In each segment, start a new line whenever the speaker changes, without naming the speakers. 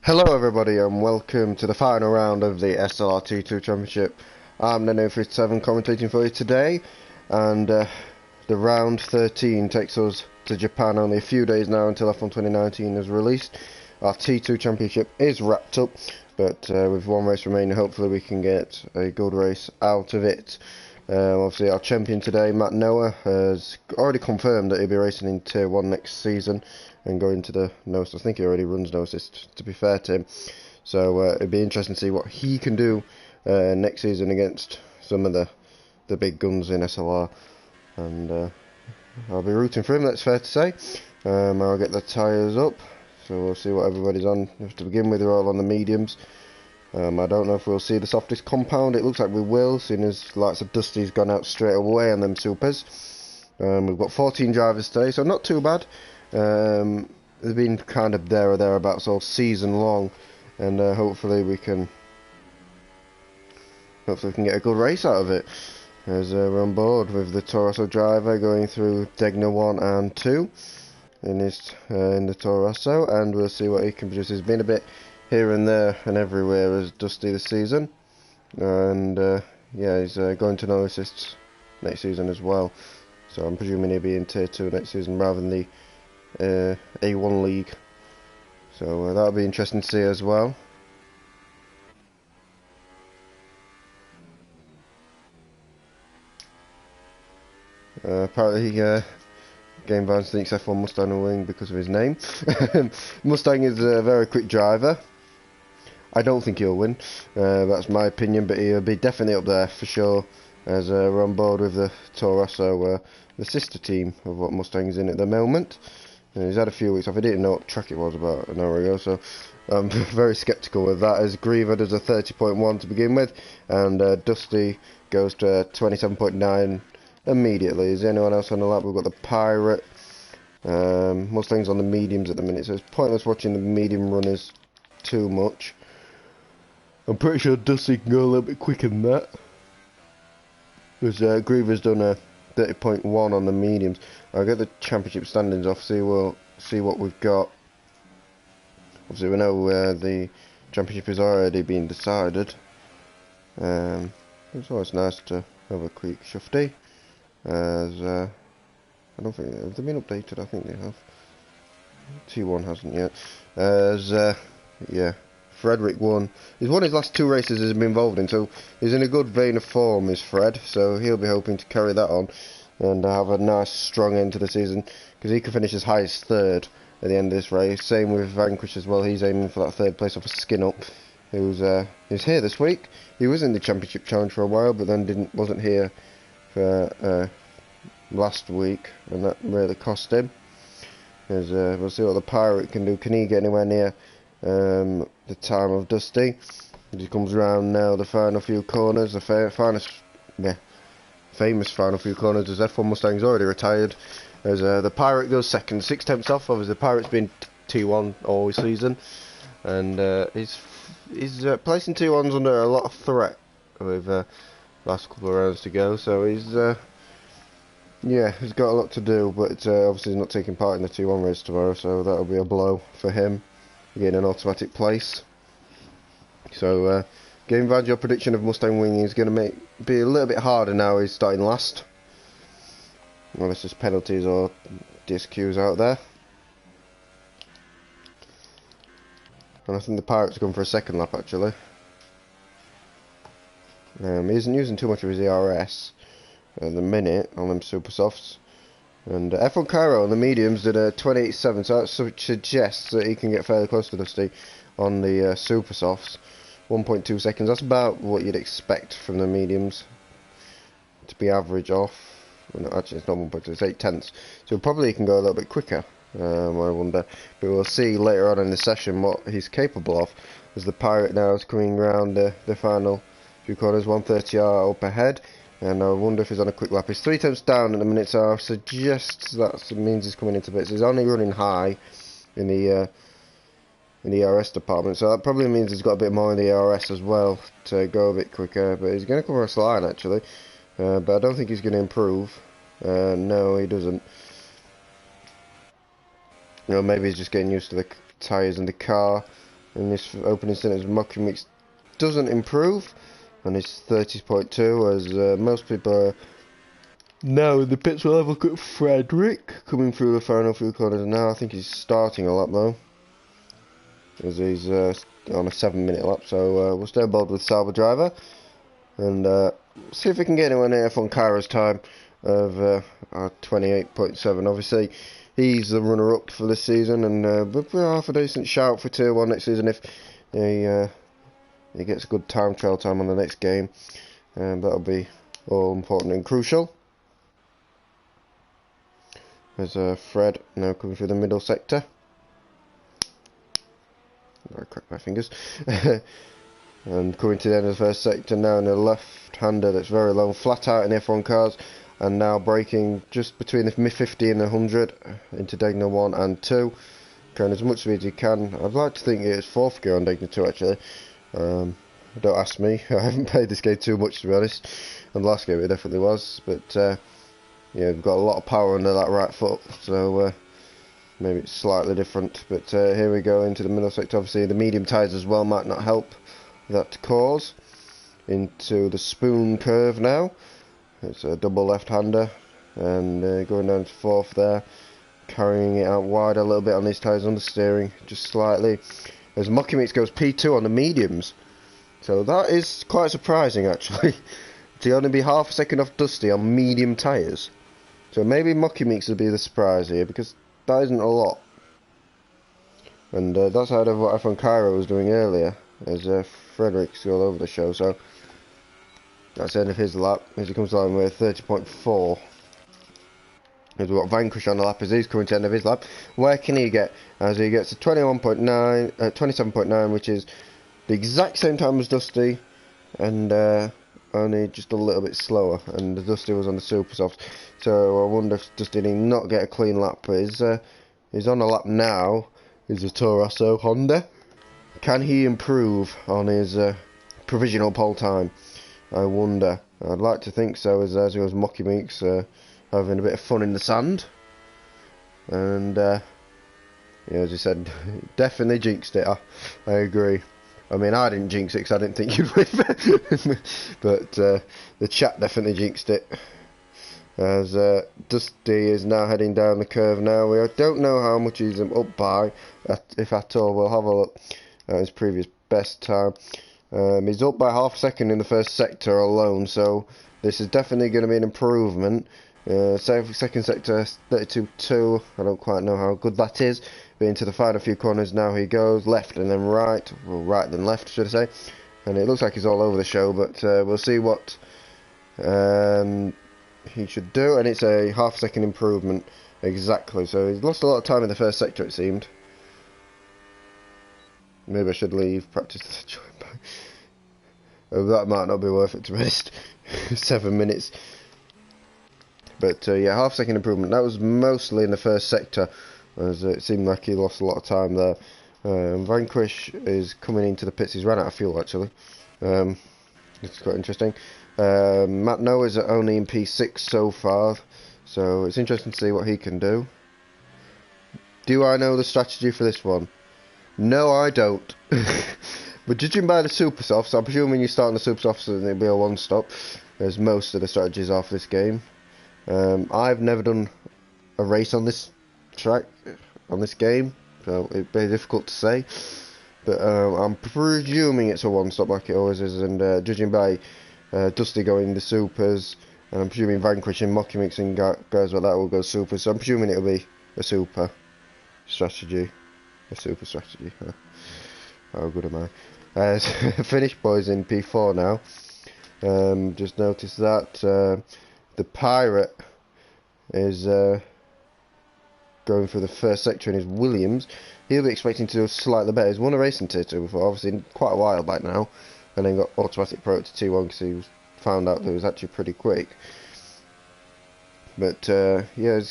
Hello everybody and welcome to the final round of the SLR T2 Championship. I'm the new 57 commentating for you today, and the round 13 takes us to Japan only a few days now until F1 2019 is released. Our T2 Championship is wrapped up, but with one race remaining, hopefully we can get a good race out of it. Obviously our champion today, Matt Noah, has already confirmed that he'll be racing in Tier 1 next season and going to the no assist. I think he already runs no assist, to be fair to him. So it'd be interesting to see what he can do next season against some of the big guns in SLR. And I'll be rooting for him, that's fair to say. I'll get the tyres up, so we'll see what everybody's on. To begin with, they're all on the mediums. I don't know if we'll see the softest compound. It looks like we will, seeing as likes of Dusty's gone out straight away on them supers. We've got 14 drivers today, so not too bad. They've been kind of there or thereabouts all season long, and hopefully we can get a good race out of it. As we're on board with the Toro driver going through Degner 1 and 2 in the Toro, and we'll see what he can produce. He's been a bit here and there and everywhere as Dusty this season, and yeah, he's going to no assists next season as well, so I'm presuming he'll be in Tier 2 next season rather than the A1 league, so that'll be interesting to see as well. Apparently Game Van thinks F1 Mustang will win because of his name. Mustang is a very quick driver. I don't think he'll win, that's my opinion, but he'll be definitely up there for sure, as we're on board with the Toro, the sister team of what Mustang's in at the moment. He's had a few weeks off. I didn't know what track it was about an hour ago, so I'm very sceptical with that, as Griever does a 30.1 to begin with, and Dusty goes to 27.9 immediately. Is there anyone else on the lap? We've got the Pirate. Mustang's on the mediums at the minute, so it's pointless watching the medium runners too much. I'm pretty sure Dusty can go a little bit quicker than that, because Griever's done a 30.1 on the mediums. I'll get the championship standings off, see what we've got. Obviously we know the championship is already being decided. It's always nice to have a quick shufty, as I don't think have they been updated. I think they have. T1 hasn't yet. As yeah, Frederick won. He's won his last two races he's been involved in, so he's in a good vein of form, is Fred. So he'll be hoping to carry that on and have a nice strong end to the season, because he could finish as high as third at the end of this race. Same with Vanquish as well. He's aiming for that third place off a Skin Up, who's here this week. He was in the championship challenge for a while, but then wasn't here for last week, and that really cost him. As we'll see what the Pirate can do. Can he get anywhere near the time of Dusty? As he comes around now, the final few corners, the famous final few corners, as F1 Mustang's already retired, as the Pirate goes second, 6 tenths off. Obviously the Pirate's been T1 all season, and he's placing T1's under a lot of threat with last couple of rounds to go, so he's yeah, he's got a lot to do, but obviously he's not taking part in the T1 race tomorrow, so that'll be a blow for him, getting an automatic place. So Game Van, your prediction of Mustang winning is going to be a little bit harder now he's starting last. Unless there's penalties or DSQs out there. And I think the Pirate's going for a second lap actually. He isn't using too much of his ERS at the minute on them super softs. And F1 Cairo on the mediums did a 28.7, so that suggests that he can get fairly close to Dusty on the super softs. 1.2 seconds, that's about what you'd expect from the mediums to be average off. Well, no, actually it's not 1.2, it's 8 tenths, so probably he can go a little bit quicker, I wonder. But we'll see later on in the session what he's capable of, as the Pirate now is coming round the final few corners. 130R up ahead, and I wonder if he's on a quick lap. He's 3 tenths down at the minute, so I suggest that means he's coming into bits. He's only running high in the ERS department, so that probably means he's got a bit more in the ERS as well to go a bit quicker. But he's going to come across the line actually, but I don't think he's going to improve. No, he doesn't. You know, maybe he's just getting used to the tyres in the car. in this opening stint as Mokimix doesn't improve, and it's 30.2 as most people are now in the pits. We'll have a look at Frederick coming through the final few corners now. I think he's starting a lap though, as he's on a 7-minute lap, so we'll stay on board with Sauber driver and see if we can get anyone near F1 Cairo's time of 28.7. Obviously he's the runner-up for this season, and we'll be half a decent shout for Tier 1 next season if he gets a good time trial time on the next game, and that'll be all important and crucial. There's Fred now coming through the middle sector. I cracked my fingers. And coming to the end of the first sector now in the left-hander that's very long, flat out in F1 cars, and now braking just between the 50 and the 100 into Degner 1 and 2. Going as much speed as you can. I'd like to think it's 4th gear on Degner 2 actually. Don't ask me, I haven't played this game too much to be honest. And the last game it definitely was, but yeah, we've got a lot of power under that right foot, so maybe it's slightly different. But here we go into the middle sector. Obviously the medium tyres as well might not help that cause. Into the spoon curve now. It's a double left-hander, and going down to 4th there, carrying it out wide a little bit on these tyres, understeering just slightly, as Mokimix goes P2 on the mediums. So that is quite surprising actually, to only be half a second off Dusty on medium tyres. So maybe Mokimix would be the surprise here, because that isn't a lot. And that's out of what F1 Cairo was doing earlier, as Frederick's all over the show. So that's the end of his lap, as he comes down with 30.4. As we've got Vanquish on the lap as he's coming to the end of his lap. Where can he get? As he gets to 21.9, 27.9, which is the exact same time as Dusty, and only just a little bit slower. And the Dusty was on the super soft, so I wonder if Dusty did not get a clean lap. But he's on a lap now. Is a Toro Rosso Honda. Can he improve on his provisional pole time? I wonder. I'd like to think so, as he was Mokimix having a bit of fun in the sand. And yeah, as you said, definitely jinxed it. I agree. I mean, I didn't jinx it because I didn't think you'd win. But the chat definitely jinxed it. As Dusty is now heading down the curve now. We don't know how much he's up by, if at all. We'll have a look at his previous best time. He's up by half a second in the first sector alone, so this is definitely going to be an improvement. Second sector 32.2. I don't quite know how good that is. But into the final few corners now he goes, left and then right, well, right then left should I say, and it looks like he's all over the show, but we'll see what he should do, and it's a half second improvement exactly. So he's lost a lot of time in the first sector, it seemed. Maybe I should leave practice to join back. Oh, that might not be worth it to be honest. 7 minutes. But yeah, half second improvement. That was mostly in the first sector, as it seemed like he lost a lot of time there. Vanquish is coming into the pits. He's run out of fuel actually. It's quite interesting. Matt Noah's only in P6 so far, so it's interesting to see what he can do. Do I know the strategy for this one? No, I don't. But judging by the super softs, I'm presuming you start on the super softs and it'll be a one-stop, as most of the strategies are for this game. I've never done a race on this track, on this game, so it'd be difficult to say. But I'm presuming it's a one-stop like it always is, and judging by Dusty going the supers, and I'm presuming Vanquish and Mokimix and guys like that will go super, so I'm presuming it'll be a super strategy. A super strategy. Huh? How good am I? Finished boys in P4 now. Just noticed that the Pirate is going through the first sector in his Williams. He'll be expecting to do slightly better. He's won a racing Tier 2 before, obviously in quite a while back now, and then got automatic pro to T1 because he found out that it was actually pretty quick. But yeah,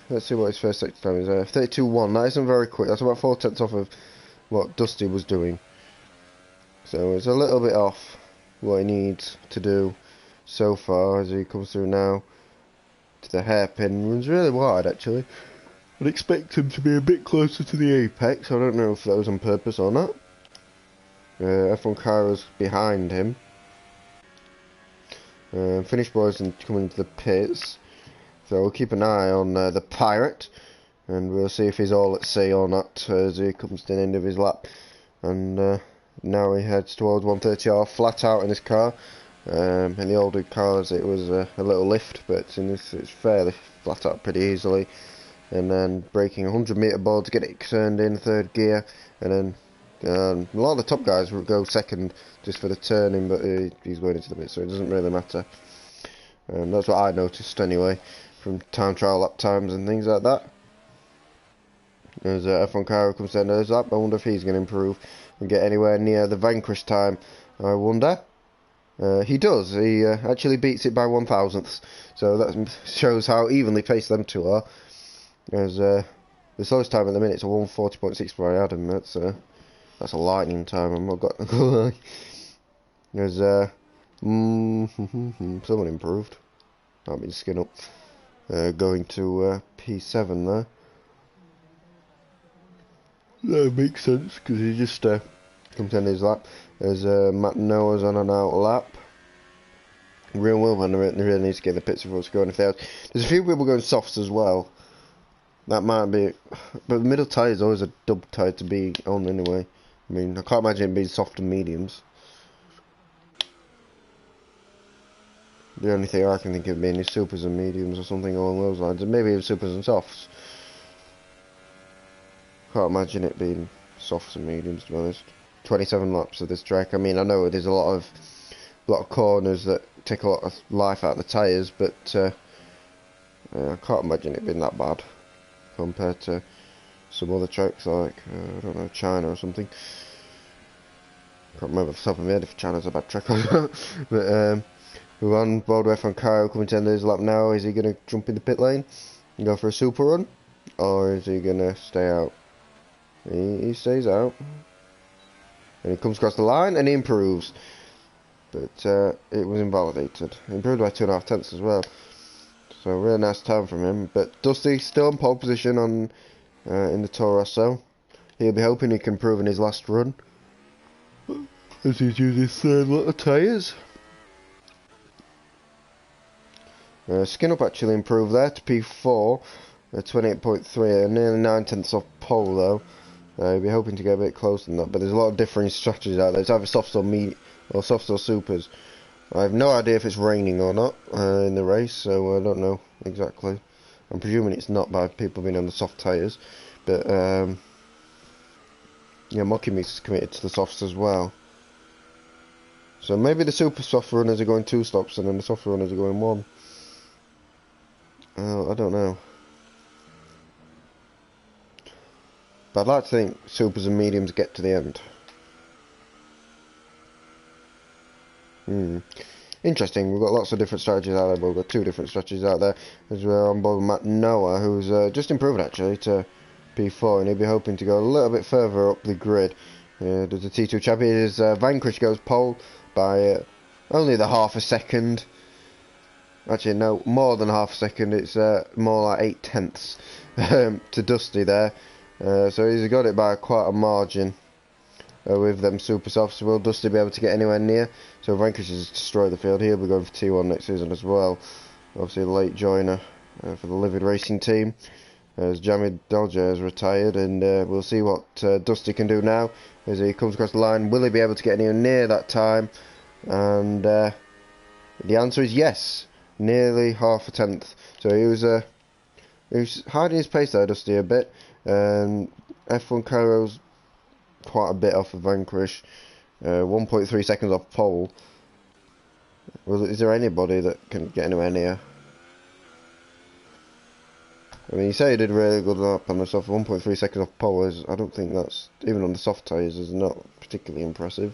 let's see what his first sector time is. 32.1. That isn't very quick. That's about 4/10 off of what Dusty was doing. So it's a little bit off what he needs to do so far as he comes through now to the hairpin. Runs really wide actually. I'd expect him to be a bit closer to the apex. I don't know if that was on purpose or not. F1 Cairo's behind him. Finish boys and coming into the pits. So we'll keep an eye on the Pirate, and we'll see if he's all at sea or not as he comes to the end of his lap. And now he heads towards 130R, flat out in his car. In the older cars it was a little lift, but in this it's fairly flat out pretty easily. And then braking 100 metre board to get it turned in third gear, and then a lot of the top guys will go second just for the turning, but he's going into the pit, so it doesn't really matter. That's what I noticed anyway, from time trial lap times and things like that. As F1 Cairo comes down to his lap, I wonder if he's going to improve and get anywhere near the Vanquish time. I wonder. He does. He actually beats it by 1,000ths, so that shows how evenly paced them two are. As the slowest time at the minute is a 140.6 by Adam. That's a lightning time. I'm not got to lie. As someone improved. I've been skin up. Going to P7 there. That makes sense because he just comes to his lap. As Matt Noah's on an out lap. Real Wilman really needs to get the pits before it's going. If there's a few people going softs as well. That might be, but the middle tyre is always a dub tyre to be on anyway. I mean, I can't imagine it being soft and mediums. The only thing I can think of being is supers and mediums or something along those lines, and maybe even supers and softs. Can't imagine it being softs and mediums, to be honest. 27 laps of this track. I mean, I know there's a lot of corners that take a lot of life out of the tyres, but I can't imagine it being that bad compared to some other tracks like, I don't know, China or something. Can't remember off the top of my head if China's a bad track or not. But we're on board with F1 Cairo coming to the end of his lap now. Is he going to jump in the pit lane and go for a super run? Or is he going to stay out? He stays out. And he comes across the line and he improves. But it was invalidated. He improved by 2.5 tenths as well. So really nice time from him. But Dusty still in pole position on in the Toro Rosso. He'll be hoping he can improve in his last run, as he's used his third lot of tyres. Skin Up actually improved there to P4, 28.3, nearly 9 tenths off pole though. He'll be hoping to get a bit closer than that, but there's a lot of different strategies out there. It's either softs or softs or supers. I have no idea if it's raining or not in the race, so I don't know exactly. I'm presuming it's not by people being on the soft tyres, but yeah, Mockymix is committed to the softs as well. So maybe the super soft runners are going 2 stops and then the soft runners are going 1. I don't know. But I'd like to think supers and mediums get to the end. Interesting. We've got lots of different strategies out there, but we've got 2 different strategies out there. As we're on board with Matt Noah, who's just improved actually to P4, and he'll be hoping to go a little bit further up the grid. Does the T2 champion? His Vanquish goes pole by only the half a second. Actually, no, more than half a second. It's more like 8 tenths to Dusty there. So he's got it by quite a margin. With them super softs, will Dusty be able to get anywhere near? So Vanquish has destroyed the field. He'll be going for T1 next season as well. Obviously a late joiner for the Livid Racing team, as Jamie Dodger has retired, and we'll see what Dusty can do now as he comes across the line. Will he be able to get anywhere near that time? And the answer is yes, nearly half a tenth. So he was hiding his pace there, Dusty, a bit. F1 Cairo's quite a bit off of Vanquish, 1.3 seconds off pole. Well, is there anybody that can get anywhere near? I mean, you say he did a really good lap on the soft. 1.3 seconds off pole is, I don't think that's, even on the soft tyres, is not particularly impressive.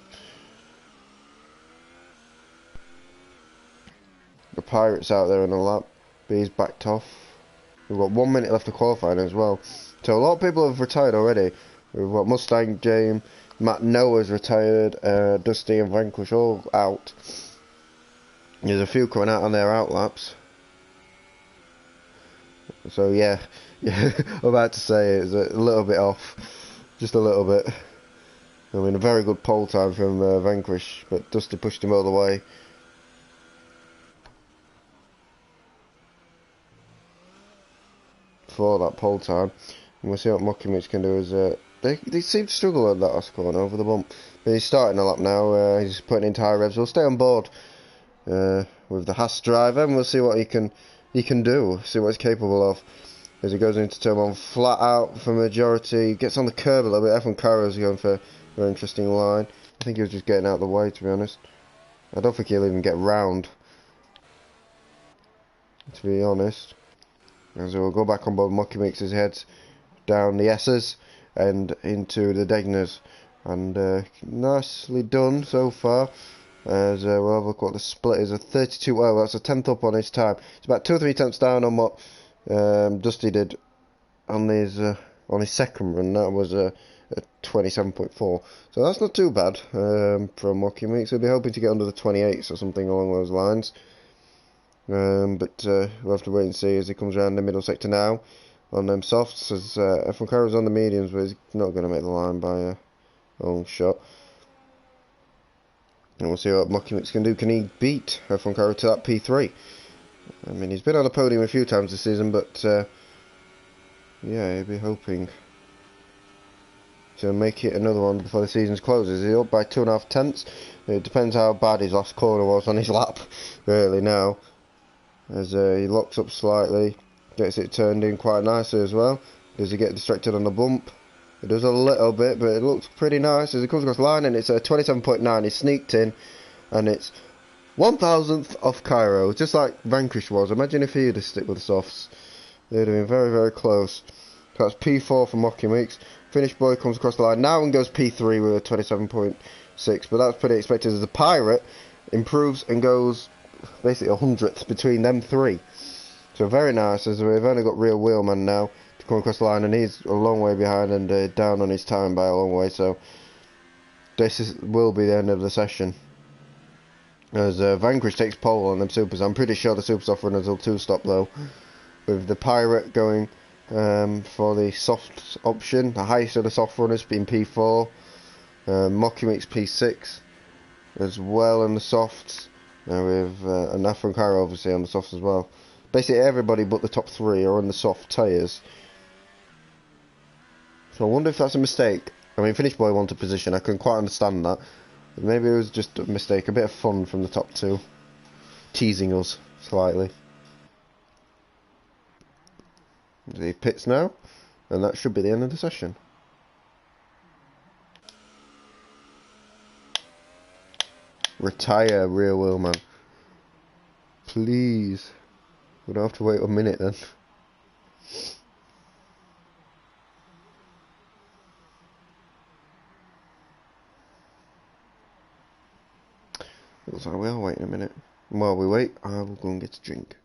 The Pirate's out there in the lap, but he's backed off. We've got 1 minute left of qualifying as well. So a lot of people have retired already. We've got Mustang, James, Matt Noah's retired, Dusty and Vanquish all out. There's a few coming out on their out laps. So yeah, I'm about to say it's a little bit off. Just a little bit. I mean, a very good pole time from Vanquish, but Dusty pushed him all the way. For that pole time. And we'll see what Mockingbirds can do as they seem to struggle at that last corner over the bump. But he's starting a lap now, he's putting into high revs. We'll stay on board with the Haas driver and we'll see what he can do, see what he's capable of. As he goes into turn one flat out for majority, gets on the curb a little bit. F1 Cairo's going for a very interesting line. I think he was just getting out of the way, to be honest. I don't think he'll even get round, to be honest. And so we'll go back on board. Mucky makes his head down the S's and into the Degners. And nicely done so far. As we'll have a look what the split is. A 32, well, that's a tenth up on his time. It's about 2 or 3 tenths down on what Dusty did on his second run. That was a 27.4. So that's not too bad from Mucky Mix. We'll be hoping to get under the 28s or something along those lines. But we'll have to wait and see as he comes around the middle sector now on them softs. As F1 Cairo's on the mediums, but he's not going to make the line by a long shot. And we'll see what Mucky Mix can do. Can he beat F1 Cairo to that P3? I mean, he's been on the podium a few times this season, but yeah, he'll be hoping to make it another one before the season closes. He's up by 2.5 tenths. It depends how bad his last corner was on his lap, really, now. As he locks up slightly, gets it turned in quite nicely as well. Does he get distracted on the bump? It does a little bit, but it looks pretty nice as he comes across the line, and it's a 27.9. He sneaked in, and it's 1,000th off Cairo, just like Vanquish was. Imagine if he had stick with the softs. They'd have been very, very close. So that's P4 for Mocky Meeks. Finish Boy comes across the line now and goes P3 with a 27.6, but that's pretty expected as the Pirate improves and goes basically 100th between them three. So very nice, as we've only got Real Wheelman now to come across the line, and he's a long way behind and down on his time by a long way. So this will be the end of the session. As Vanquish takes pole on them supers. I'm pretty sure the supers off runners will 2-stop though, with the Pirate going for the soft option. The highest of the soft runners being P4. Mocky makes P6 as well in the softs. With an F1 Cairo obviously on the softs as well. Basically everybody but the top 3 are on the soft tyres. So I wonder if that's a mistake. I mean, Finish Boy wanted position, I couldn't quite understand that. But maybe it was just a mistake, a bit of fun from the top 2. Teasing us slightly. He pits now, and that should be the end of the session. Retire, Real Wheelman. Please. We don't have to wait a minute then. Looks like we are waiting a minute. While we wait, I will go and get a drink.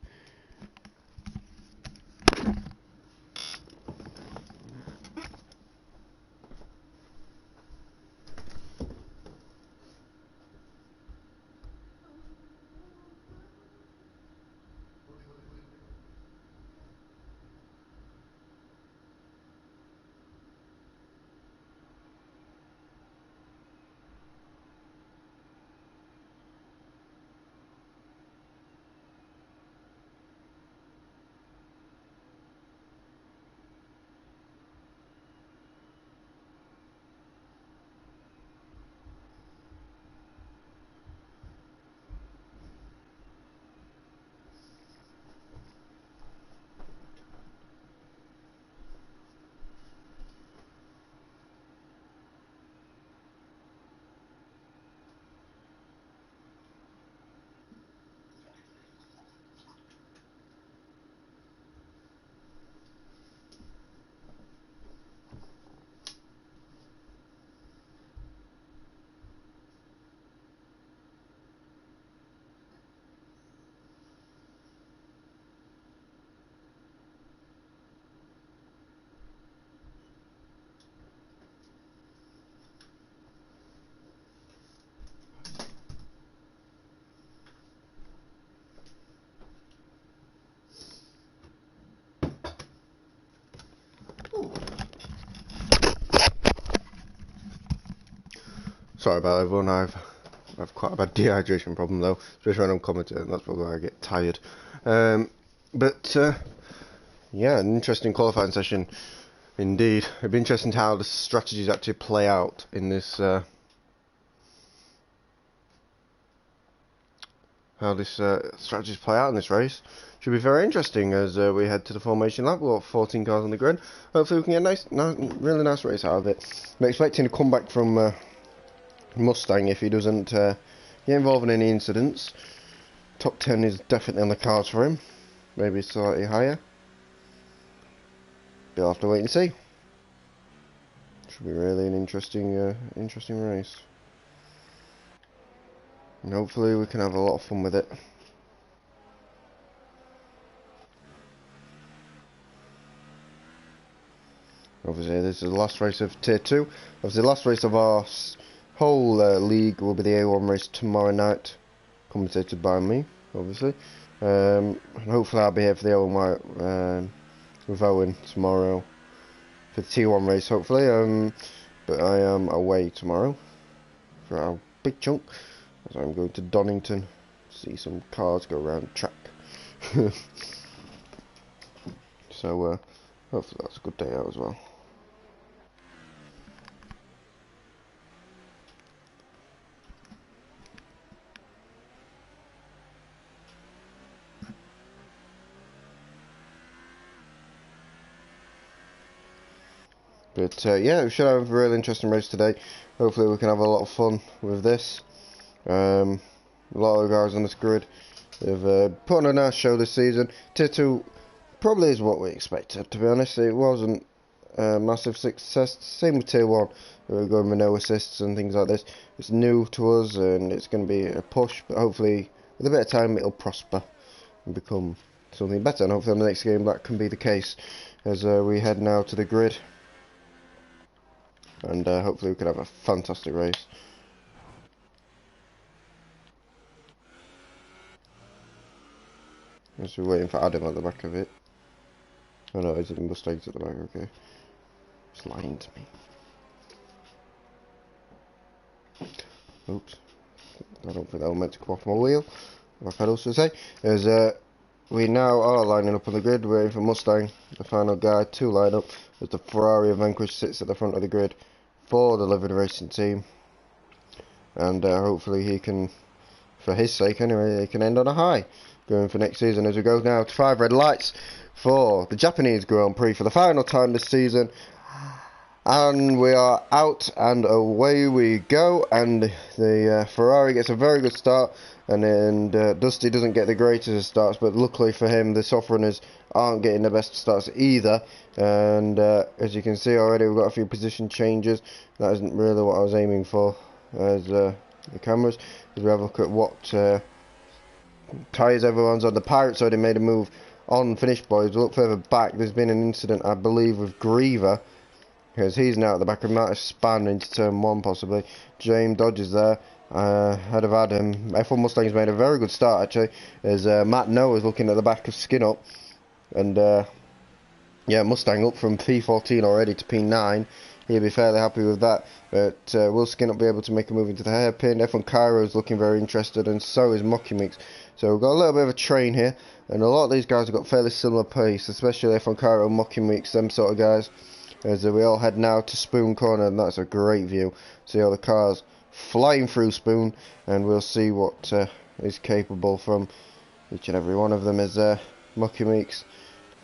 Sorry about everyone, I've quite a bad dehydration problem though, especially when I'm commentating, that's probably why I get tired. Yeah, an interesting qualifying session indeed. It'd be interesting how the strategies actually play out in this, strategies play out in this race. Should be very interesting as we head to the formation lap. We've got 14 cars on the grid. Hopefully we can get a really nice race out of it. I'm expecting a comeback from Mustang if he doesn't get involved in any incidents. Top 10 is definitely on the cards for him. Maybe slightly higher. You'll have to wait and see. Should be really an interesting race. And hopefully we can have a lot of fun with it. Obviously this is the last race of Tier 2. Obviously the last race of our whole league will be the A1 race tomorrow night. Commentated by me, obviously. And hopefully I'll be here for the Owen with Owen tomorrow. For the T1 race hopefully. But I am away tomorrow. For a big chunk. As I'm going to Donington. See some cars go around the track. So hopefully that's a good day out as well. But yeah, we should have a really interesting race today. Hopefully we can have a lot of fun with this. A lot of guys on this grid have put on a nice show this season. Tier 2 probably is what we expected, to be honest. It wasn't a massive success. Same with Tier 1. We were going with no assists and things like this. It's new to us and it's going to be a push, but hopefully with a bit of time it'll prosper and become something better. And hopefully in the next game that can be the case as we head now to the grid. And hopefully we can have a fantastic race. As we're waiting for Adam at the back of it. Oh no, is it Mustangs at the back? Okay. It's lying to me. Oops. I don't think that was meant to come off my wheel. Like I'd also say. As we now are lining up on the grid, waiting for Mustang, the final guy, to line up. As the Ferrari of Vanquish sits at the front of the grid for the Living Racing team. And hopefully he can, for his sake anyway, he can end on a high. Going for next season as we go now to 5 red lights for the Japanese Grand Prix for the final time this season. And we are out and away we go. And the Ferrari gets a very good start. And then Dusty doesn't get the greatest of starts. But luckily for him, the soft runners aren't getting the best starts either. And as you can see already, we've got a few position changes. That isn't really what I was aiming for as the cameras. As we have a look at what tyres everyone's on. The Pirates already made a move on Finish Boys. We'll look further back. There's been an incident, I believe, with Griever, because he's now at the back. He might have spanned into turn 1 possibly. James Dodge is there ahead of Adam. F1 Mustang's made a very good start actually, as Matt Noah's looking at the back of Skin Up. And yeah, Mustang up from P14 already to P9. He'll be fairly happy with that. But will Skin Up be able to make a move into the hairpin? F1 Cairo's looking very interested, and so is Mucky Mix. So we've got a little bit of a train here, and a lot of these guys have got fairly similar pace, especially F1 Cairo, Mucky Mix, them sort of guys. As we all head now to Spoon Corner, and that's a great view. See all the cars flying through Spoon, and we'll see what is capable from each and every one of them. As Mucky Mix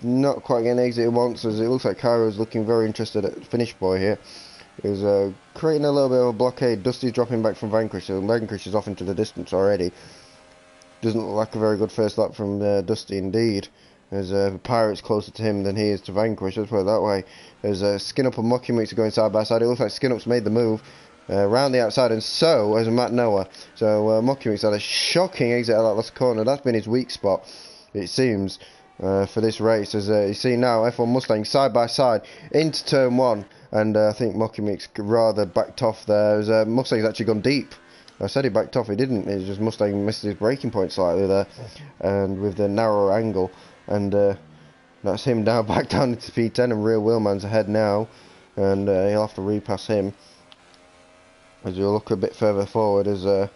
not quite getting exited once, as it looks like Cairo's looking very interested at Finish Boy here. He's creating a little bit of a blockade. Dusty's dropping back from Vanquish, so Vanquish is off into the distance already. Doesn't look like a very good first lap from Dusty indeed. As Pirate's closer to him than he is to Vanquish, let's put it that way. As Skin Up and Mucky Mix are going side by side. It looks like Skin Up's made the move round the outside, and so has Matt Noah. So Mucky Mix had a shocking exit out of that last corner. That's been his weak spot, it seems, for this race. As you see now, F1 Mustang side by side into turn 1. And I think Mucky Mix rather backed off there. As Mustang's actually gone deep. I said he backed off, he didn't. It's just Mustang missed his braking point slightly there, and with the narrower angle. And that's him now back down into P10, and Rear Wheelman's ahead now, and he'll have to repass him. as you look a bit further forward, as it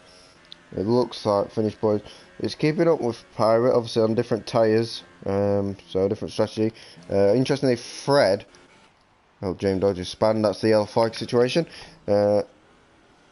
looks like Finish Boy is keeping up with Pirate, obviously on different tyres, so different strategy. Interestingly, Fred, James Dodger spanned, that's the L5 situation.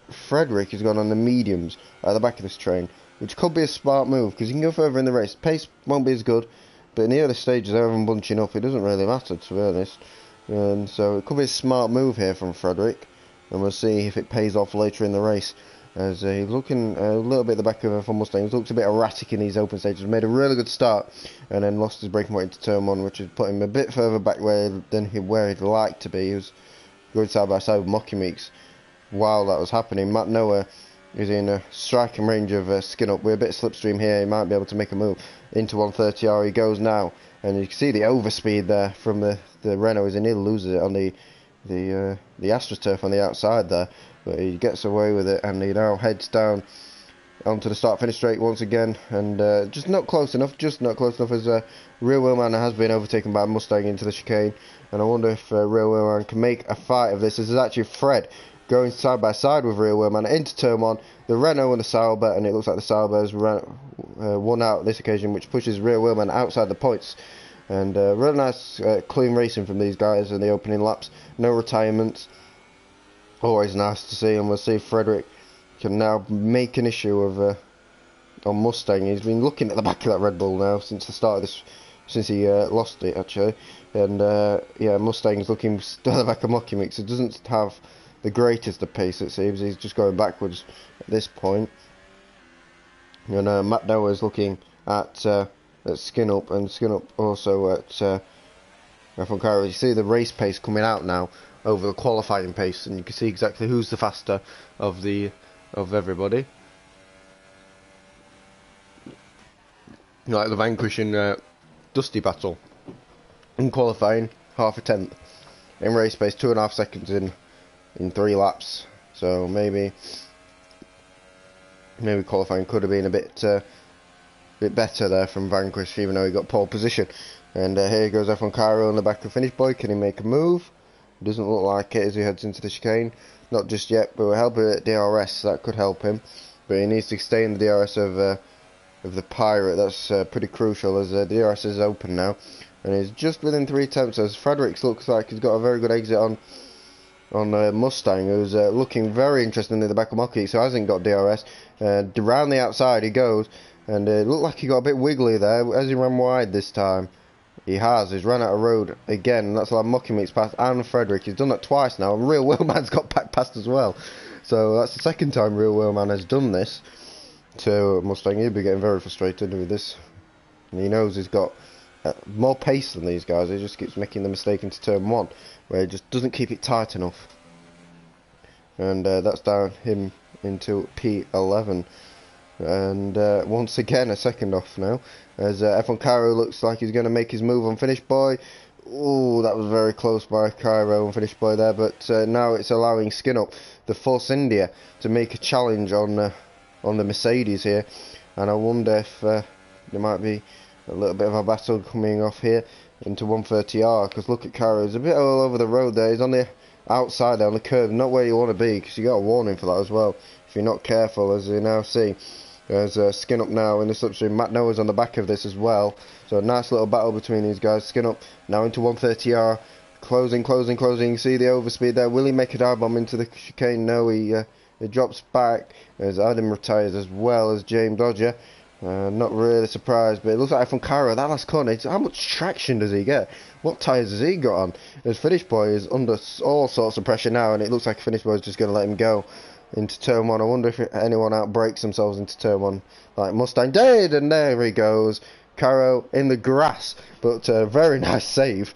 Frederick has gone on the mediums at the back of this train, which could be a smart move because he can go further in the race. Pace won't be as good, but in the early stages, everyone bunching up, it doesn't really matter, to be honest. And so it could be a smart move here from Frederick, and we'll see if it pays off later in the race. As he's looking a little bit at the back of F1 Mustang, he's looked a bit erratic in these open stages, made a really good start, and then lost his braking point into turn 1, which has put him a bit further back than where he'd like to be. He was going side by side with Mocky Meeks while that was happening. Matt Noah is in a striking range of skin up. We're a bit slipstream here, he might be able to make a move into 130R. He goes now, and you can see the overspeed there from the Renault as he nearly loses it on the AstroTurf on the outside there, but he gets away with it, and he now heads down onto the start finish straight once again, and just not close enough as Real Wheelman has been overtaken by Mustang into the chicane, and I wonder if Real Wheelman can make a fight of this. This is actually Fred going side by side with Real Wheelman into turn 1, the Renault and the Sauber, and it looks like the Sauber has won out this occasion, which pushes Real Wheelman outside the points. And really nice clean racing from these guys in the opening laps, no retirements, always nice to see. And we'll see if Frederick can now make an issue of on Mustang. He's been looking at the back of that Red Bull now since the start of this, since he lost it actually. And yeah, Mustang's looking still at the back of Mocky Mix. It doesn't have the greatest of pace, it seems. He's just going backwards at this point. And Matt Noah is looking at Skin Up, and Skin Up also at F1 Cairo. You see the race pace coming out now over the qualifying pace, and you can see exactly who's the faster of everybody. Like the Vanquish and Dusty battle. In qualifying, half a tenth. In race pace, 2.5 seconds in 3 laps. So maybe qualifying could have been a bit better there from Vanquish, even though he got pole position. And here goes F1 Cairo on the back of Finish Boy. Can he make a move? Doesn't look like it as he heads into the chicane. Not just yet, but we're helping at DRS. That could help him, but he needs to stay in the DRS of the Pirate. That's pretty crucial, as the DRS is open now, and he's just within 3 attempts. As Fredericks looks like he's got a very good exit on Mustang, who's looking very interesting in the back of Mocky, so hasn't got DRS. Around the outside he goes, and it looked like he got a bit wiggly there as he ran wide this time. He's run out of road again, and that's like Mocky Meets past and Frederick. He's done that twice now, and Real Wheelman's got back past as well. So that's the second time Real Wheelman has done this to Mustang. He'll be getting very frustrated with this, and he knows he's got more pace than these guys. He just keeps making the mistake into turn 1, where he just doesn't keep it tight enough, and that's down him into P11. And once again a second off now, as F1 Cairo looks like he's going to make his move on Finish Boy. Oh, that was very close by Cairo and Finish Boy there, but now it's allowing Skin Up, the Force India, to make a challenge on the Mercedes here, and I wonder if there might be a little bit of a battle coming off here into 130R, because look at Cairo, he's a bit all over the road there. He's on the outside there on the curve, not where you want to be, because you got a warning for that as well if you're not careful, as you now see. There's Skin Up now in the slipstream. Matt Noah's on the back of this as well, so a nice little battle between these guys. Skin Up now into 130R, closing. You see the overspeed there. Will he make a dive bomb into the chicane? No, he drops back as Adam retires, as well as James Dodger. Not really surprised, but it looks like from Cairo, that last corner, how much traction does he get? What tyres has he got on? As Finish Boy is under all sorts of pressure now, and it looks like Finish Boy is just going to let him go into turn 1. I wonder if anyone outbrakes themselves into turn 1 like Mustang did, and there he goes. Cairo in the grass, but very nice save.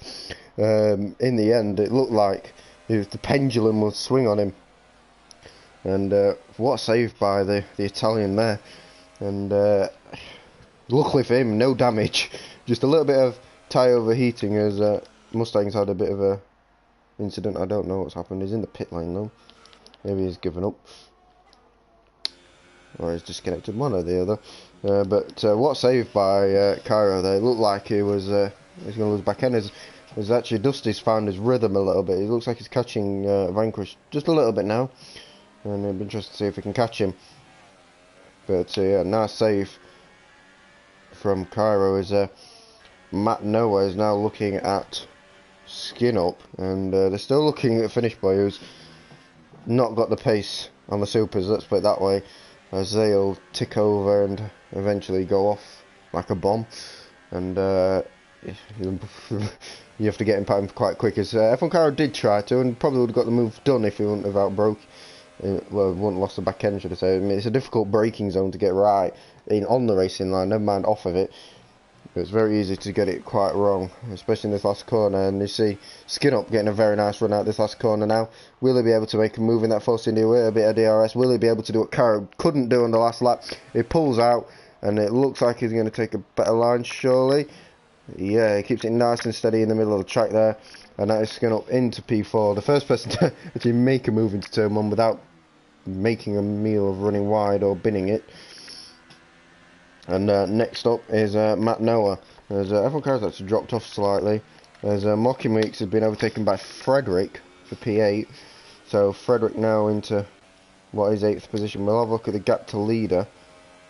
In the end, it looked like the pendulum would swing on him, and what a save by the Italian there. And luckily for him, no damage, just a little bit of tyre overheating, as Mustang's had a bit of a incident. I don't know what's happened. He's in the pit lane though. Maybe he's given up, or he's disconnected, one or the other. But what save by Cairo there. It looked like he was he's going to lose back end. As actually Dusty's found his rhythm a little bit. It looks like he's catching Vanquish just a little bit now. and it'll be interesting to see if we can catch him. But yeah, nice save from Cairo. As Matt Noah is now looking at Skin Up, and they're still looking at Finish Boy, who's not got the pace on the supers, let's put it that way, as they'll tick over and eventually go off like a bomb, and you have to get him quite quick, as F1 Cairo did try to, and probably would have got the move done if he wouldn't have outbroke. Well, wouldn't have lost the back end, should I say. I mean, it's a difficult braking zone to get right on the racing line, never mind off of it. It's very easy to get it quite wrong, especially in this last corner. And you see Skin Up getting a very nice run out this last corner now. Will he be able to make a move in that Force India with a bit of DRS? Will he be able to do what Cairo couldn't do on the last lap? He pulls out, and it looks like he's going to take a better line, surely. Yeah, he keeps it nice and steady in the middle of the track there. And that is Skin Up into P4. The first person to actually make a move into turn 1 without making a meal of running wide or binning it. And next up is Matt Noah. As F1 Caro's actually dropped off slightly. As Mocking Weeks has been overtaken by Frederick for P8. So Frederick now into what is 8th position. We'll have a look at the gap to leader.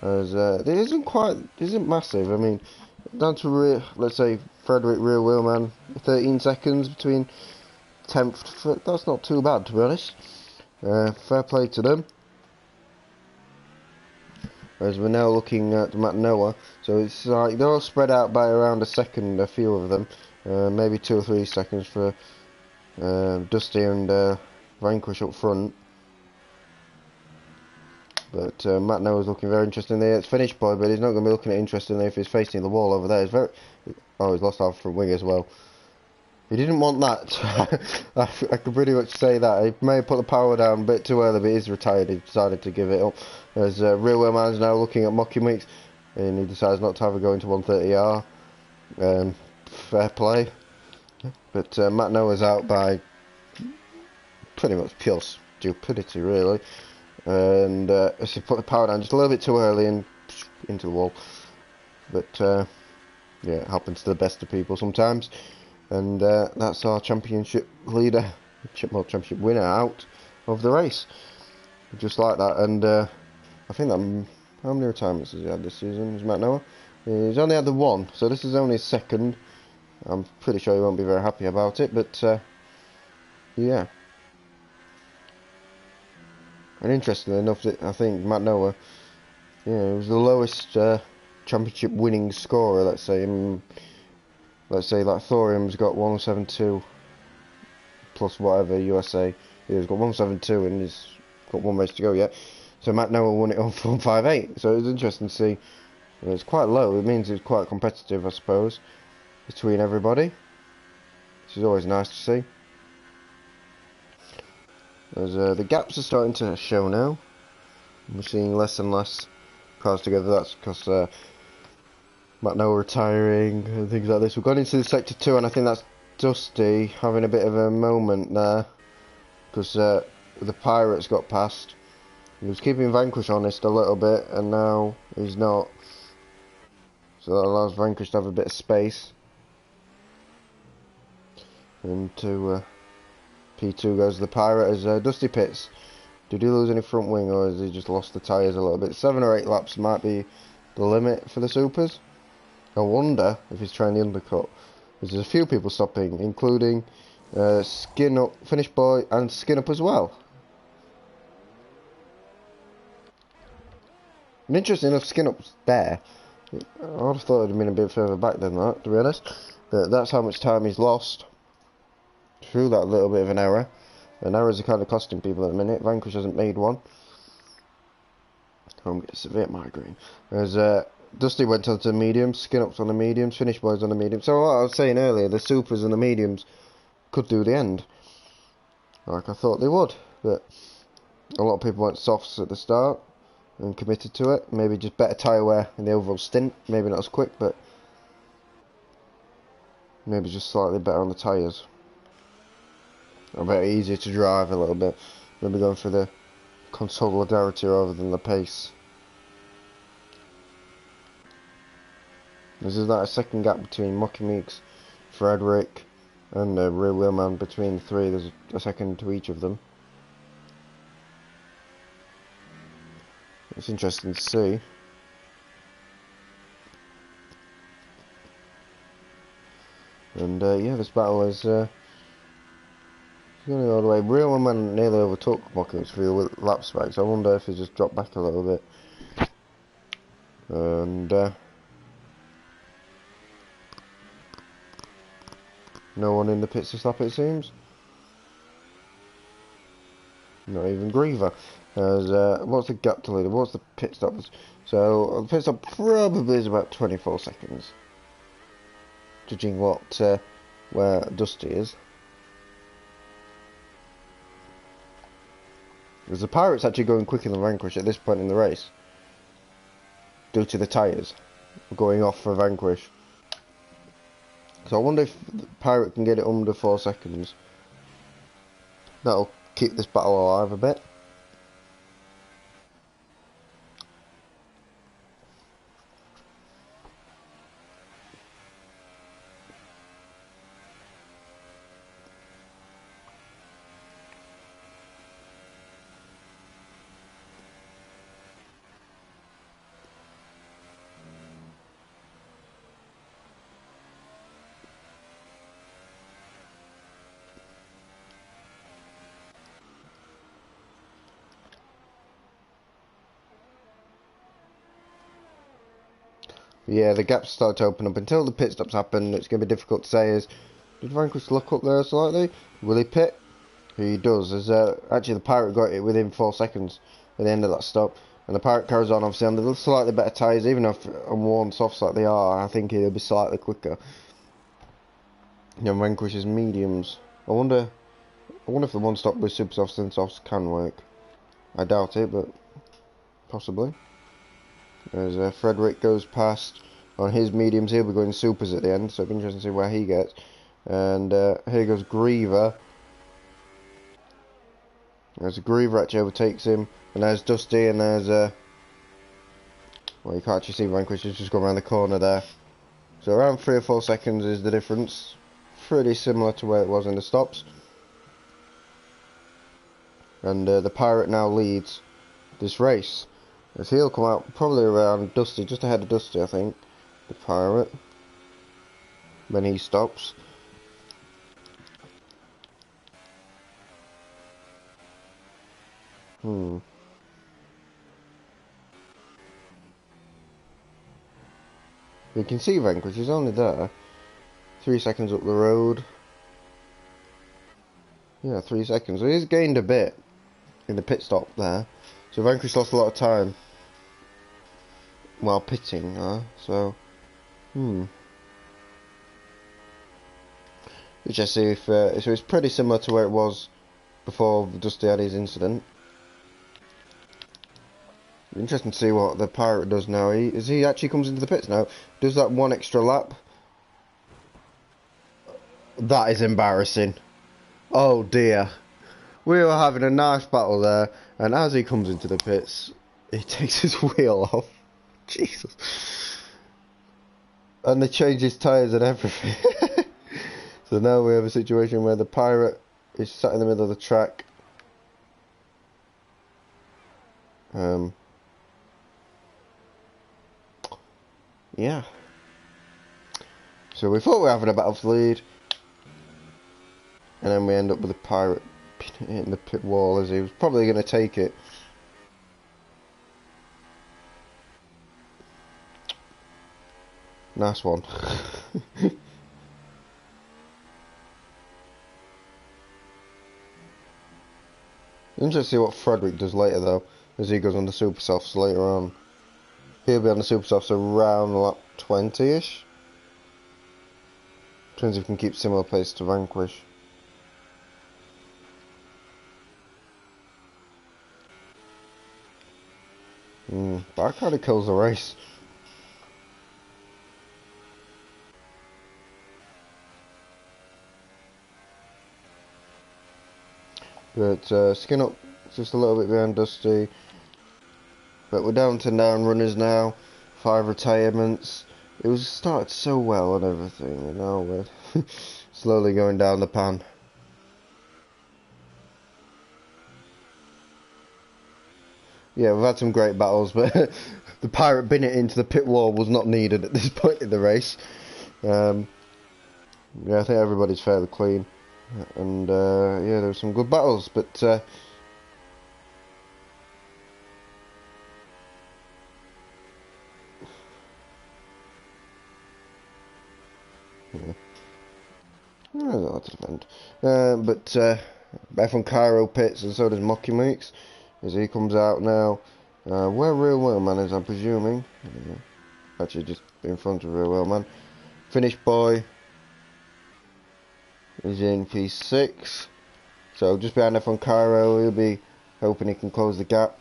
As it isn't massive. I mean, down to let's say Frederick rear wheel man, 13 seconds between 10th. That's not too bad, to be honest. Fair play to them. As we're now looking at Matt Noah, so it's like they're all spread out by around a second, a few of them, maybe 2 or 3 seconds for Dusty and Vanquish up front. But Matt Noah's looking very interesting there. It's Finish Boy, but he's not going to be looking at interestingly if he's facing the wall over there. It's very... Oh, he's lost half front wing as well. He didn't want that. I could pretty much say that. He may have put the power down a bit too early, but he's retired. He decided to give it up. As Real Wheel Man's now looking at Mocking Weeks, and he decides not to have a go into 130R. Fair play. But Matt Noah's out by pretty much pure stupidity, really. And as he put the power down just a little bit too early and into the wall. But yeah, it happens to the best of people sometimes. And that's our championship leader, championship winner out of the race. Just like that. And I think that, how many retirements has he had this season? Is Matt Noah? He's only had the one, so this is only his second. I'm pretty sure he won't be very happy about it, but yeah. And interestingly enough, I think Matt Noah, yeah, he was the lowest championship winning scorer, let's say. Let's say like Thorium's got 172 plus whatever USA. He's got 172 and he's got one race to go yet. So Matt Noah won it on 158. So it was interesting to see. It's quite low. It means it's quite competitive, I suppose, between everybody. Which is always nice to see. As the gaps are starting to show now. We're seeing less and less cars together. That's because Matt Noah retiring and things like this. We've gone into the sector 2, and I think that's Dusty having a bit of a moment there, because the Pirates got past. He was keeping Vanquish honest a little bit, and now he's not. So that allows Vanquish to have a bit of space. And to P2 goes the Pirate as Dusty pits. Did he lose any front wing, or has he just lost the tyres a little bit? 7 or 8 laps might be the limit for the Supers. I wonder if he's trying the undercut. There's a few people stopping, including Skin Up, Finish Boy, and Skin Up as well. And interesting enough, Skin Up's there. I would have thought it'd have been a bit further back than that, to be honest. But that's how much time he's lost through that little bit of an error. And errors are kind of costing people at the minute. Vanquish hasn't made one. I'm getting a severe migraine. As Dusty went on to the mediums, Skin Up's on the mediums, Finish Boy's on the mediums. So what I was saying earlier, the Supers and the mediums could do the end, like I thought they would. But a lot of people went softs at the start and committed to it. Maybe just better tyre wear in the overall stint. Maybe not as quick, but maybe just slightly better on the tyres. A bit easier to drive a little bit. Maybe going for the consolidarity rather than the pace. This is like a second gap between Mocking Meeks, Frederick, and the rear wheel man. Between the three, there's a second to each of them. It's interesting to see. And yeah, this battle is going all the way. Real Man nearly overtook Mockings for the lap spike, so I wonder if he just dropped back a little bit. And no one in the pits to stop, it seems. Not even Griever. As what's the gap to leader? What's the pit stop? So the pit stop probably is about 24 seconds, judging what where Dusty is. Because the Pirate's actually going quicker than Vanquish at this point in the race, due to the tyres going off for Vanquish. So I wonder if the Pirate can get it under 4 seconds. That'll keep this battle alive a bit. Yeah, the gaps start to open up. Until the pit stops happen, it's going to be difficult to say. Did Vanquish look up there slightly? Will he pit? He does. As actually the Pirate got it within 4 seconds at the end of that stop, and the Pirate carries on obviously on the slightly better tyres. Even if on worn softs like they are, I think he'll be slightly quicker. You know, Vanquish's mediums. I wonder if the one stop with super softs and softs can work. I doubt it, but possibly. As Frederick goes past on his mediums, he'll be going supers at the end, so it'll be interesting to see where he gets. And here goes Griever. As Griever actually overtakes him, and there's Dusty, and there's well, you can't actually see Vanquish, he's just going around the corner there. So around 3 or 4 seconds is the difference. Pretty similar to where it was in the stops. And the Pirate now leads this race, as he'll come out probably around Dusty, just ahead of Dusty, I think, the Pirate, when he stops. You can see Vanquish, he's only there 3 seconds up the road. Yeah, 3 seconds, so he's gained a bit in the pit stop there. So Vanquish lost a lot of time while pitting, so let's just see if so it's pretty similar to where it was before Dusty had his incident. Interesting to see what the Pirate does now. He actually comes into the pits now, does that one extra lap. That is embarrassing. Oh dear. We were having a nice battle there, and as he comes into the pits, he takes his wheel off. Jesus. And they change his tyres and everything. So now we have a situation where the Pirate is sat in the middle of the track. Yeah. So we thought we were having a battle for the lead, and then we end up with the Pirate hitting the pit wall, as he was probably going to take it. Nice one. Interesting to see what Frederick does later though, as he goes on the super softs later on. He'll be on the super softs around lap 20-ish. Depends if he can keep similar pace to Vanquish. But that kind of kills the race. But Skin Up just a little bit behind Dusty. But we're down to 9 runners now, 5 retirements. It was started so well and everything, and now we're slowly going down the pan. Yeah, we've had some great battles, but the pirate binning it into the pit wall was not needed at this point in the race. Yeah, I think everybody's fairly clean, and yeah, there were some good battles, but yeah. There's a lot to defend. But F1 Cairo pits, and so does Mocky Meeks, as he comes out now. Where Real Whaleman is, I'm presuming. Actually, just in front of Real Whaleman. Finish Boy is in P6. So just behind F1 Cairo, he'll be hoping he can close the gap.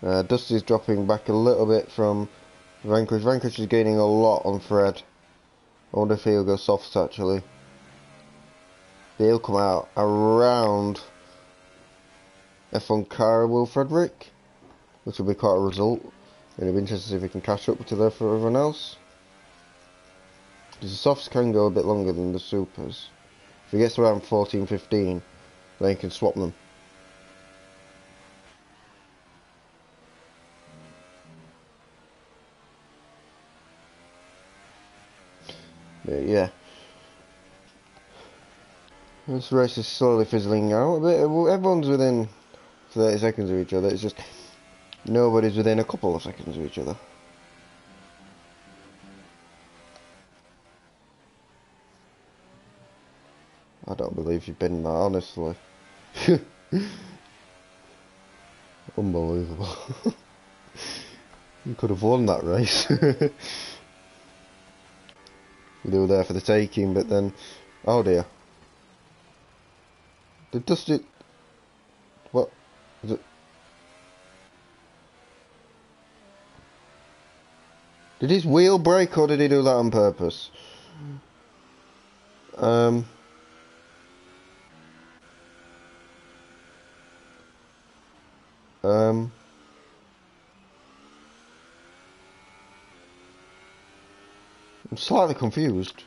Dusty's dropping back a little bit from Vanquish. Vanquish is gaining a lot on Fred. I wonder if he'll go softs actually. He'll come out around F1 Cairo Will Frederick, which will be quite a result. And it'll be interesting to see if he can catch up to there for everyone else. Because the softs can go a bit longer than the supers. If he gets around 14-15, then he can swap them. But yeah. This race is slowly fizzling out a bit. Everyone's within 30 seconds of each other. It's just nobody's within a couple of seconds of each other. I don't believe you've been that, honestly. Unbelievable. You could have won that race. They were there for the taking, but then... Oh dear. Did Dusty... What? Is it... Did his wheel break, or did he do that on purpose? I'm slightly confused.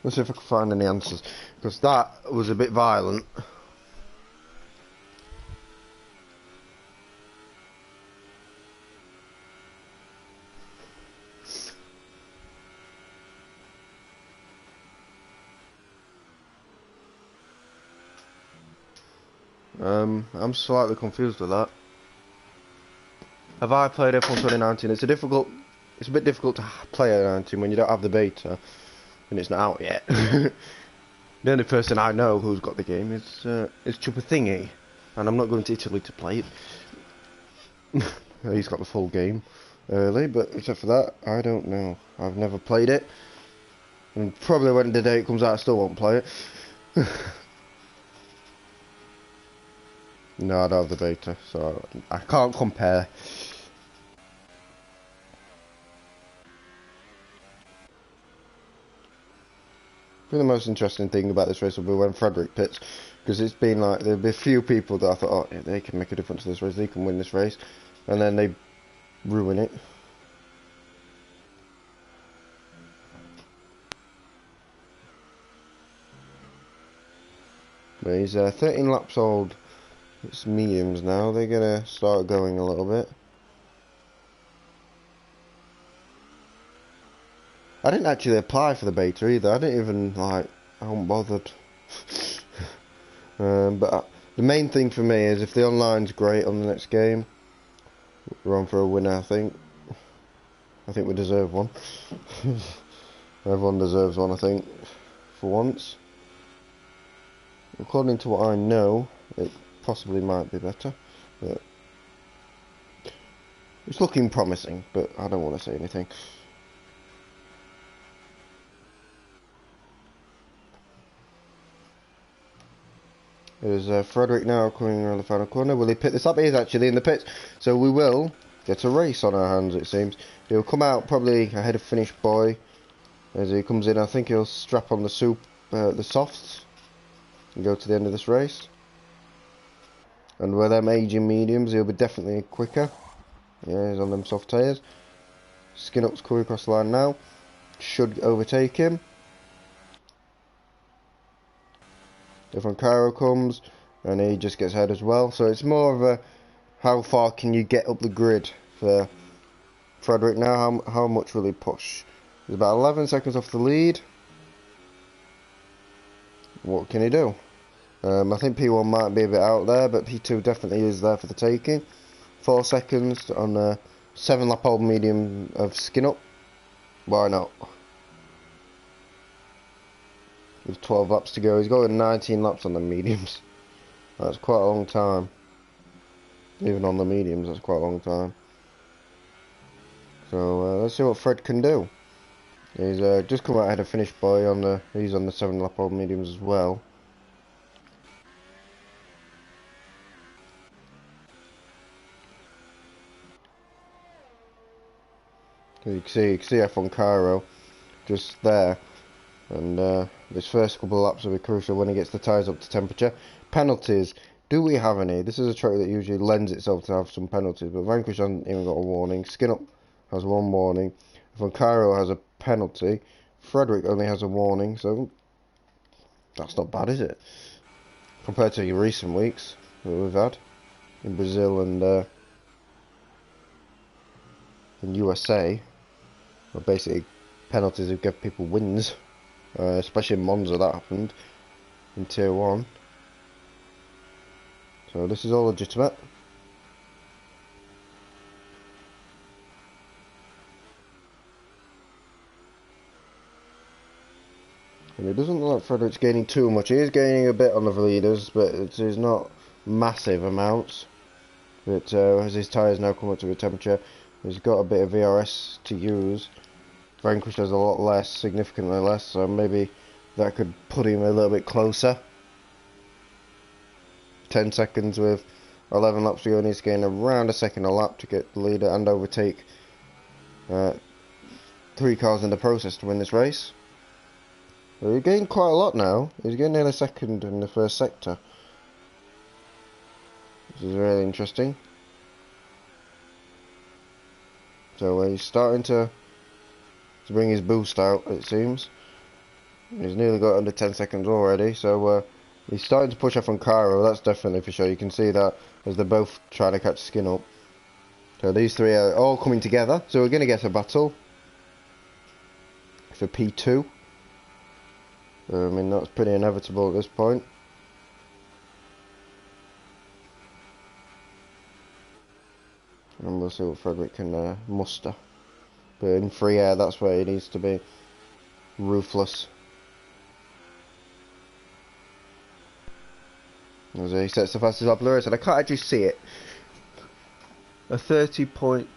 Let's see if I can find any answers, because that was a bit violent. I'm slightly confused with that. Have I played F1 2019? It's a bit difficult to play at 19 when you don't have the beta and it's not out yet. The only person I know who's got the game is Chuppa Thingy, and I'm not going to Italy to play it. He's got the full game early, but except for that, I don't know. I've never played it, and probably when the day it comes out, I still won't play it. No, I don't have the beta, so I can't compare. I think the most interesting thing about this race will be when Frederick pits, because it's been like, there'll be a few people that I thought, oh yeah, they can make a difference to this race, they can win this race, and then they ruin it. But he's 13 laps old. It's mediums now, they're gonna start going a little bit. I didn't actually apply for the beta either, I didn't even, like, I wasn't bothered. But the main thing for me is if the online's great on the next game, we're on for a winner, I think. I think we deserve one. Everyone deserves one, I think, for once. According to what I know, it possibly might be better, but it's looking promising, but I don't want to say anything. There's Frederick now coming around the final corner. Will he pit this up? He is actually in the pits, so we will get a race on our hands, it seems. He'll come out probably ahead of Finish Boy as he comes in. I think he'll strap on the softs and go to the end of this race. And with them aging mediums, he'll be definitely quicker. Yeah, he's on them soft tyres. Skin Up's coming across the line now. Should overtake him. If on Cairo comes, and he just gets ahead as well. So it's more of a how far can you get up the grid for Frederick now. How much will he push? He's about 11 seconds off the lead. What can he do? I think P1 might be a bit out there, but P2 definitely is there for the taking. 4 seconds on a 7 lap old medium of skin up. Why not? With 12 laps to go, he's got 19 laps on the mediums. That's quite a long time. Even on the mediums, that's quite a long time. So let's see what Fred can do. He's just come out ahead of Finish Boy on the. He's on the 7 lap old mediums as well. You can see F1 Cairo just there, and this first couple of laps will be crucial when he gets the tyres up to temperature. Penalties. Do we have any? This is a track that usually lends itself to have some penalties, but Vanquish hasn't even got a warning. Skin Up has one warning. F1 Cairo has a penalty. Frederick only has a warning, so that's not bad, is it? Compared to your recent weeks that we've had in Brazil and in USA. Well, basically, penalties have given people wins, especially in Monza. That happened in Tier 1. So this is all legitimate. And it doesn't look like Frederick's gaining too much. He is gaining a bit on the leaders, but it's not massive amounts. But as his tyres now come up to the temperature, he's got a bit of VRS to use. Vanquish has a lot less, significantly less, so maybe that could put him a little bit closer. 10 seconds with 11 laps to go, and he's getting around a second a lap to get the leader and overtake 3 cars in the process to win this race. So he's gained quite a lot now. He's getting nearly second in the first sector. This is really interesting. So he's starting to bring his boost out, it seems. He's nearly got under 10 seconds already, so he's starting to push off on Cairo, that's definitely for sure. You can see that as they're both trying to catch Skin Up. So these three are all coming together, so we're going to get a battle for P2. I mean, that's pretty inevitable at this point. And we'll see what Frederick can muster. But in free air, that's where he needs to be. Ruthless. As he sets the fastest lap of the race, and I can't actually see it. A 30.3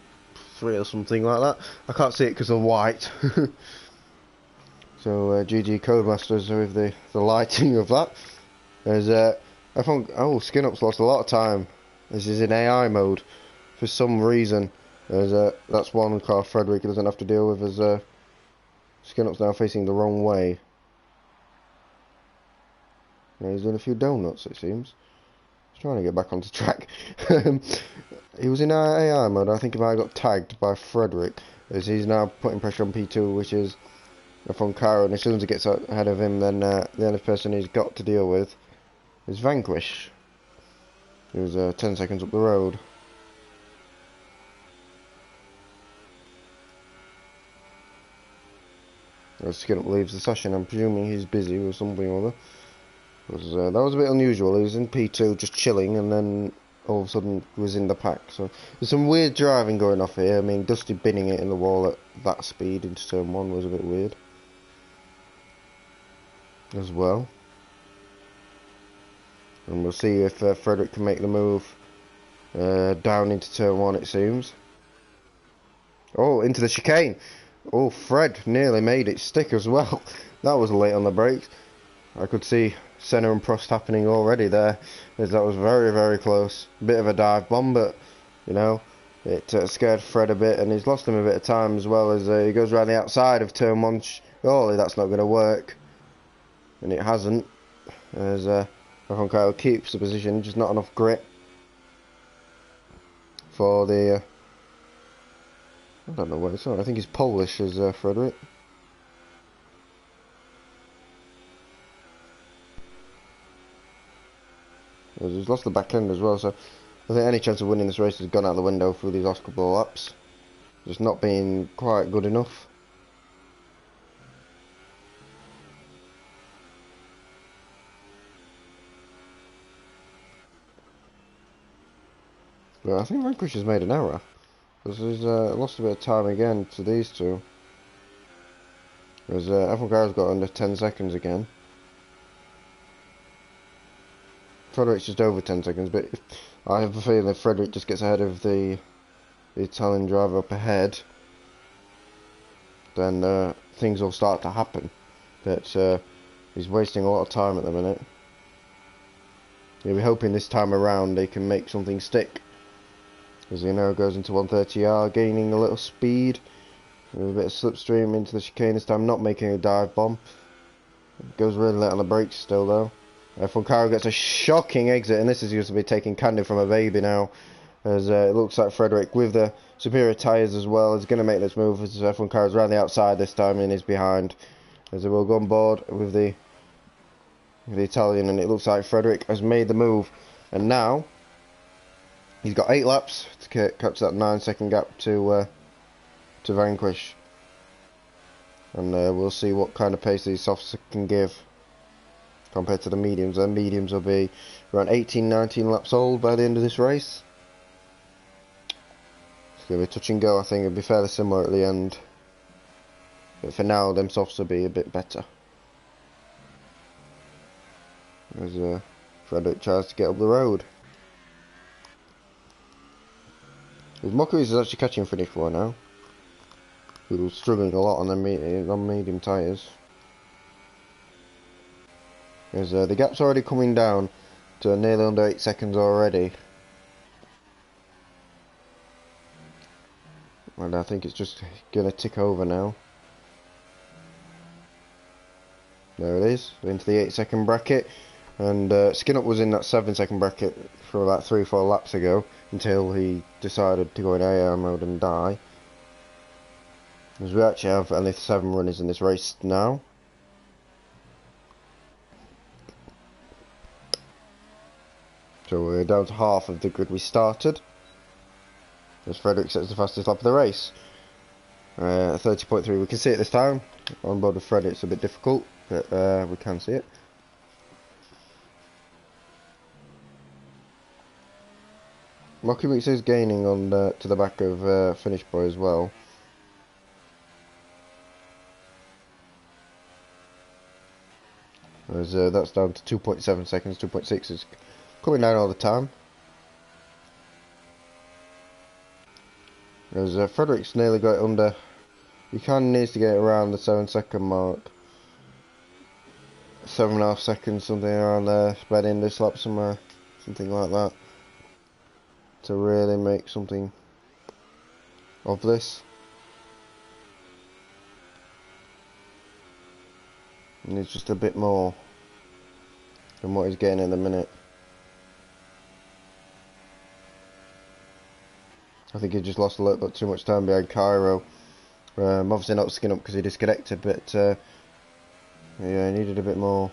or something like that. I can't see it because of white. So GG Codemasters with the lighting of that. As I found, Skin Up's lost a lot of time. This is in AI mode for some reason. As that's one car Frederick doesn't have to deal with, as Skin Up's now facing the wrong way. Now he's doing a few donuts, it seems. He's trying to get back onto track. He was in AI mode. I think he might have got tagged by Frederick, as he's now putting pressure on P2, which is from Cairo, and as soon as he gets ahead of him, then the only person he's got to deal with is Vanquish, who's 10 seconds up the road. As Skin Up leaves the session, I'm presuming he's busy with something or other. Because, that was a bit unusual. He was in P2 just chilling, and then all of a sudden was in the pack. So there's some weird driving going off here. I mean, Dusty binning it in the wall at that speed into turn 1 was a bit weird as well. And we'll see if Frederick can make the move down into turn 1, it seems. Oh, into the chicane. Oh, Fred nearly made it stick as well. That was late on the brakes. I could see Senna and Prost happening already there, as that was very, very close. Bit of a dive bomb, but, you know, it scared Fred a bit, and he's lost him a bit of time as well, as he goes around the outside of turn 1. Surely that's not going to work. And it hasn't, as Kyle keeps the position, just not enough grit for the... I don't know what it's on. I think he's Polish as Frederick. He's lost the back end as well, so I think any chance of winning this race has gone out the window through these last couple of laps. Just not being quite good enough. But I think Vanquish has made an error. Because he's lost a bit of time again to these two. Whereas F1 Car's got under 10 seconds again. Frederick's just over 10 seconds, but I have a feeling if Frederick just gets ahead of the Italian driver up ahead, then things will start to happen. But he's wasting a lot of time at the minute. You'll be hoping this time around they can make something stick. As he now goes into 130R, gaining a little speed. With a bit of slipstream into the chicane this time, not making a dive bomb. Goes really late on the brakes still though. F1 Car gets a shocking exit, and this is used to be taking candy from a baby now. As it looks like Frederick, with the superior tyres as well, is going to make this move. As F1 Car is around the outside this time and is behind. As they will go on board with the Italian, and it looks like Frederick has made the move. And now he's got 8 laps to catch that 9-second gap to Vanquish. And we'll see what kind of pace these softs can give compared to the mediums. The mediums will be around 18-19 laps old by the end of this race. It's going to be touch and go. I think it'll be fairly similar at the end. But for now, them softs will be a bit better. As Frederick tries to get up the road. As Mockeries is actually catching finish for now. Who was struggling a lot on the medium tyres. As the gap's already coming down to nearly under 8 seconds already. And I think it's just going to tick over now. There it is, into the 8-second bracket. And Skinnup was in that 7-second bracket for about 3-4 laps ago, until he decided to go in AR mode and die. As we actually have only 7 runners in this race now. So we're down to half of the grid we started. As Frederick sets the fastest lap of the race. 30.3, we can see it this time. On board with Frederick it's a bit difficult, but we can see it. Mocky Weeks is gaining on to the back of Finish Boy as well. As that's down to 2.7 seconds, 2.6 is coming down all the time. As Frederick's nearly got it under, he kind of needs to get it around the 7-second mark. 7.5 seconds, something around there, spread in this lap somewhere, something like that. To really make something of this. And it's just a bit more than what he's getting in the minute. I think he just lost a little bit too much time behind Cairo. Obviously not Skin Up because he disconnected, but yeah, he needed a bit more.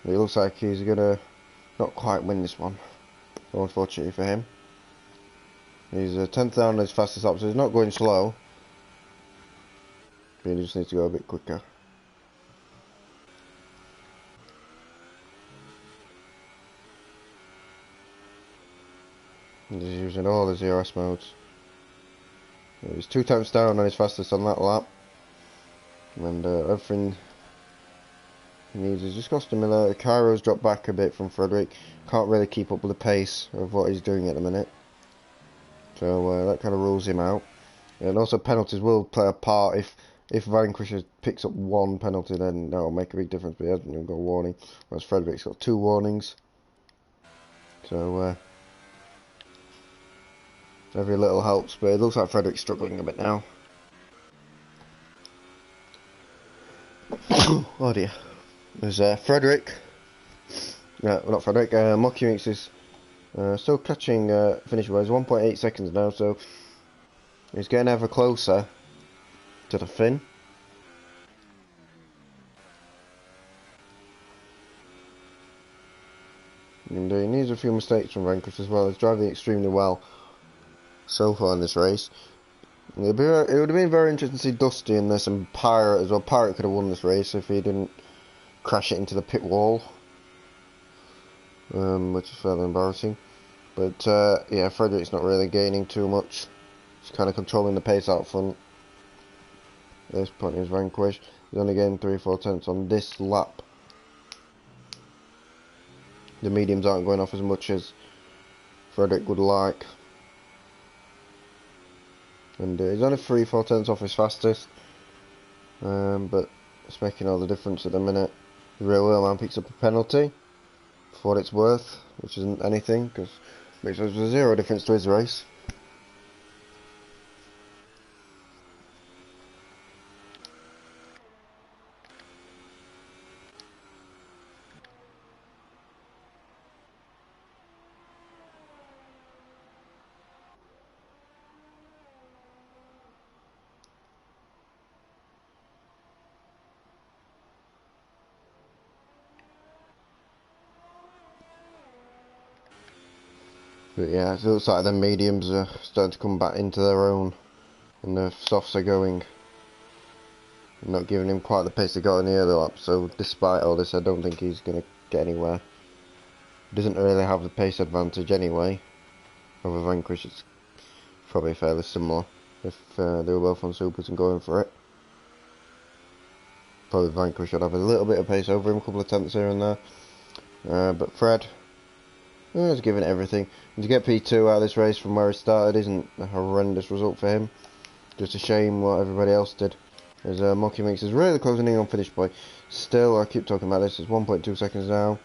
It looks like he's gonna not quite win this one, unfortunately for him. He's 10th down on his fastest lap, so he's not going slow. But he just needs to go a bit quicker. He's using all the ZRS modes. He's 2 times down on his fastest on that lap. And everything he needs is just Costa Miller. Cairo's dropped back a bit from Frederick. Can't really keep up with the pace of what he's doing at the minute. So that kind of rules him out. And also penalties will play a part. If Vanquisher picks up 1 penalty, then that will make a big difference. But he hasn't even got a warning. Whereas Frederick's got 2 warnings. So every little helps, but it looks like Frederick's struggling a bit now. Oh dear. There's Frederick. No, not Frederick. Mocky is still catching finish wise. 1.8 seconds now, so he's getting ever closer to the fin. And he needs a few mistakes from Vanquish as well. He's driving extremely well so far in this race. It would have been very interesting to see Dusty in this and Pirate as well. Pirate could have won this race if he didn't crash it into the pit wall, which is fairly embarrassing. But yeah, Frederick's not really gaining too much. He's kind of controlling the pace out front. At this point he's Vanquish. He's only getting 3-4 tenths on this lap. The mediums aren't going off as much as Frederick would like. And he's only 3-4 tenths off his fastest. But it's making all the difference at the minute. The real wheelman picks up a penalty for what it's worth, which isn't anything, because it makes a zero difference to his race. But yeah, it looks like the mediums are starting to come back into their own, and the softs are going. Not giving him quite the pace they got in the early lap, so despite all this I don't think he's going to get anywhere. He doesn't really have the pace advantage anyway. Over Vanquish, it's probably fairly similar if they were both on supers and going for it. Probably Vanquish should have a little bit of pace over him, a couple of tenths here and there. But Fred is giving everything. And to get P2 out of this race from where he started isn't a horrendous result for him. Just a shame what everybody else did. As Mocky Mix is really closing in on finish point. Still, I keep talking about this, it's 1.2 seconds now.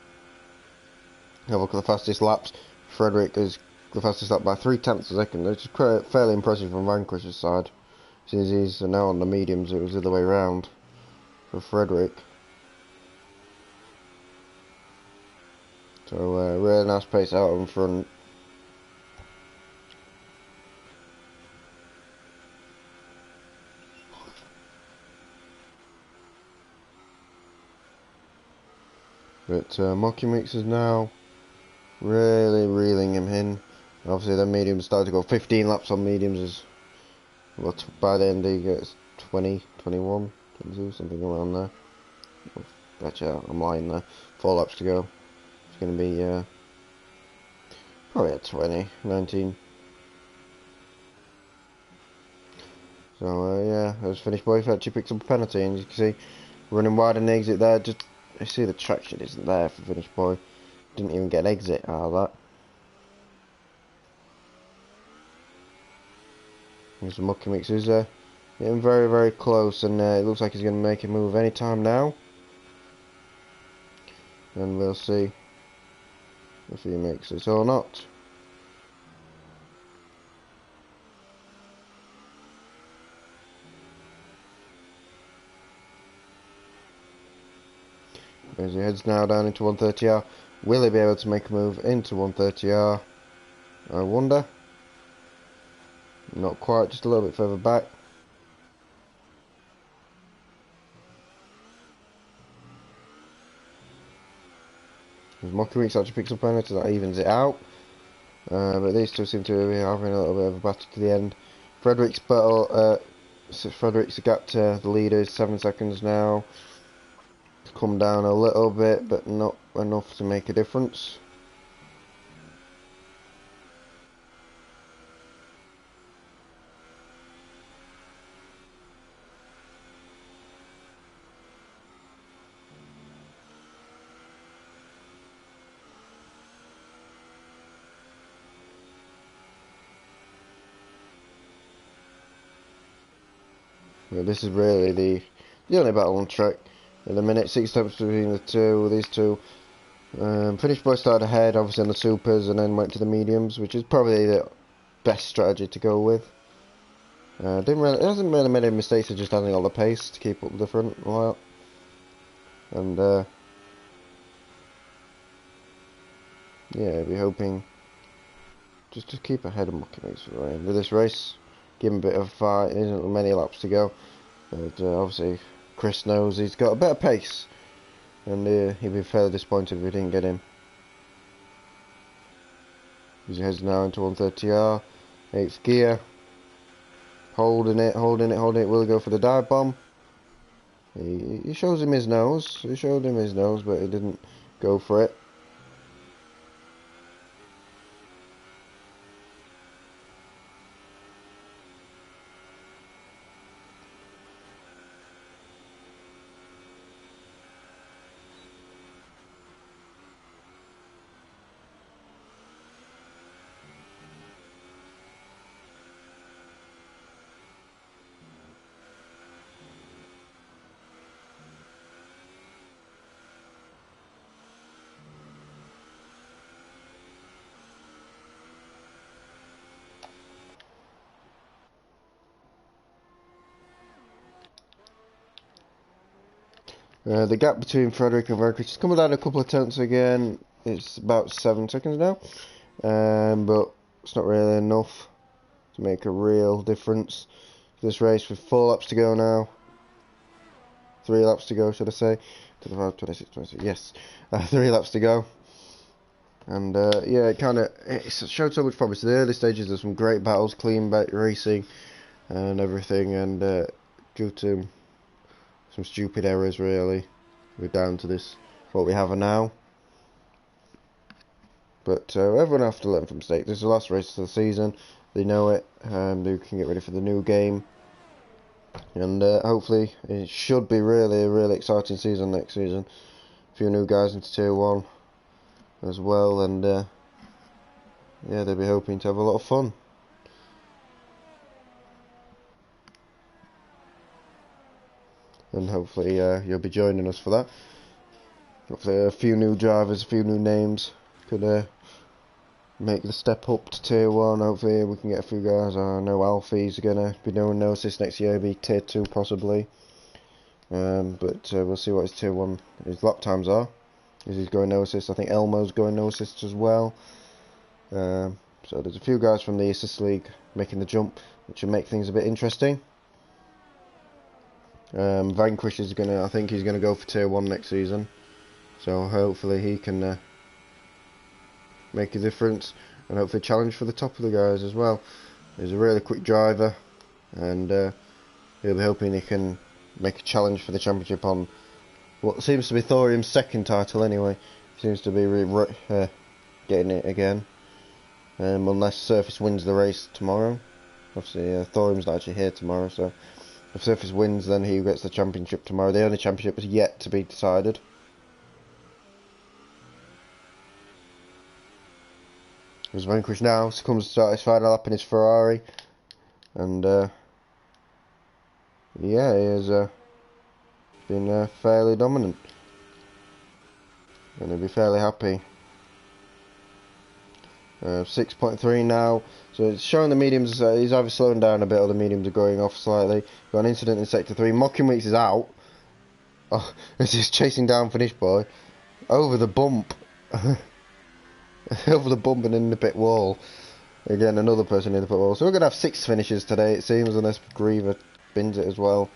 Have a look at the fastest laps. Frederick is the fastest lap by 3 tenths a second, which is fairly impressive from Vanquish's side. Since he's now on the mediums, it was the other way around for Frederick. So, really nice pace out in front. But Mocky Mix is now really reeling him in. Obviously the mediums started to go 15 laps on mediums, as well, by the end he gets 20, 21, 22, something around there. Actually, I'm lying there. 4 laps to go. It's going to be probably at 20, 19. So yeah, that was finished. Boy actually picks up a penalty, and you can see running wide in the exit there. Just I see the traction isn't there for Finish Boy. Didn't even get an exit out of that. There's the Mucky Mix who's getting very, very close, and it looks like he's going to make a move any time now. And we'll see if he makes it or not. As he heads now down into 130R, will he be able to make a move into 130R? I wonder. Not quite, just a little bit further back. As Mocky Mix actually picks up penalty, that evens it out. But these two seem to be having a little bit of a battle to the end. Frederick's gap to the leader is 7 seconds now. Come down a little bit, but not enough to make a difference. But this is really the only battle on track. In a minute, 6 steps between these two. Finish Boy started ahead, obviously on the supers, and then went to the mediums, which is probably the best strategy to go with. It hasn't really made any mistakes of just adding all the pace to keep up the front a lot. And yeah, I'd be hoping just to keep ahead of Mocky Mix for the end of this race. Give him a bit of a fight. There isn't many laps to go, but obviously Chris knows he's got a better pace, and he'd be fairly disappointed if we didn't get him. He heads now into 130R, 8th gear, holding it, will he go for the dive bomb? He shows him his nose, but he didn't go for it. The gap between Frederick and Vanquish is coming down a couple of tenths again. It's about 7 seconds now, but it's not really enough to make a real difference for this race. With 4 laps to go now, 3 laps to go, should I say? 25, 26, 26. Yes, 3 laps to go. And yeah, it showed so much promise. In the early stages, there's some great battles, clean racing, and everything. And due to some stupid errors, really, we're down to this, what we have now. But everyone has to learn from mistakes. This is the last race of the season. They know it. They can get ready for the new game. And hopefully, it should be really a really exciting season next season. A few new guys into Tier 1 as well. And yeah, they'll be hoping to have a lot of fun. And hopefully you'll be joining us for that. Hopefully a few new drivers, a few new names could make the step up to Tier 1. Hopefully we can get a few guys. I know Alfie's going to be doing no assist next year, be Tier 2 possibly. But we'll see what his Tier 1, his lap times are. He's going no assist. I think Elmo's going no assist as well. So there's a few guys from the Assist League making the jump, which will make things a bit interesting. Vanquish is I think he's gonna go for Tier 1 next season, so hopefully he can make a difference and hopefully challenge for the top of the guys as well. He's a really quick driver, and he'll be hoping he can make a challenge for the championship on what seems to be Thorium's second title anyway. He seems to be getting it again, unless Surface wins the race tomorrow. Obviously Thorium's not actually here tomorrow, so if Surface wins, then he gets the championship tomorrow. The only championship is yet to be decided. As Vanquish now comes to start his final lap in his Ferrari, and yeah, he has been fairly dominant, and he'll be fairly happy. 6.3 now, so it's showing the mediums. He's either slowing down a bit or the mediums are going off slightly. Got an incident in sector 3. Mocking Weeks is out. Oh, as he's chasing down Finish Boy over the bump, over the bump and in the pit wall. Again, another person in the pit wall. So we're gonna have 6 finishes today, it seems, unless Griever bins it as well.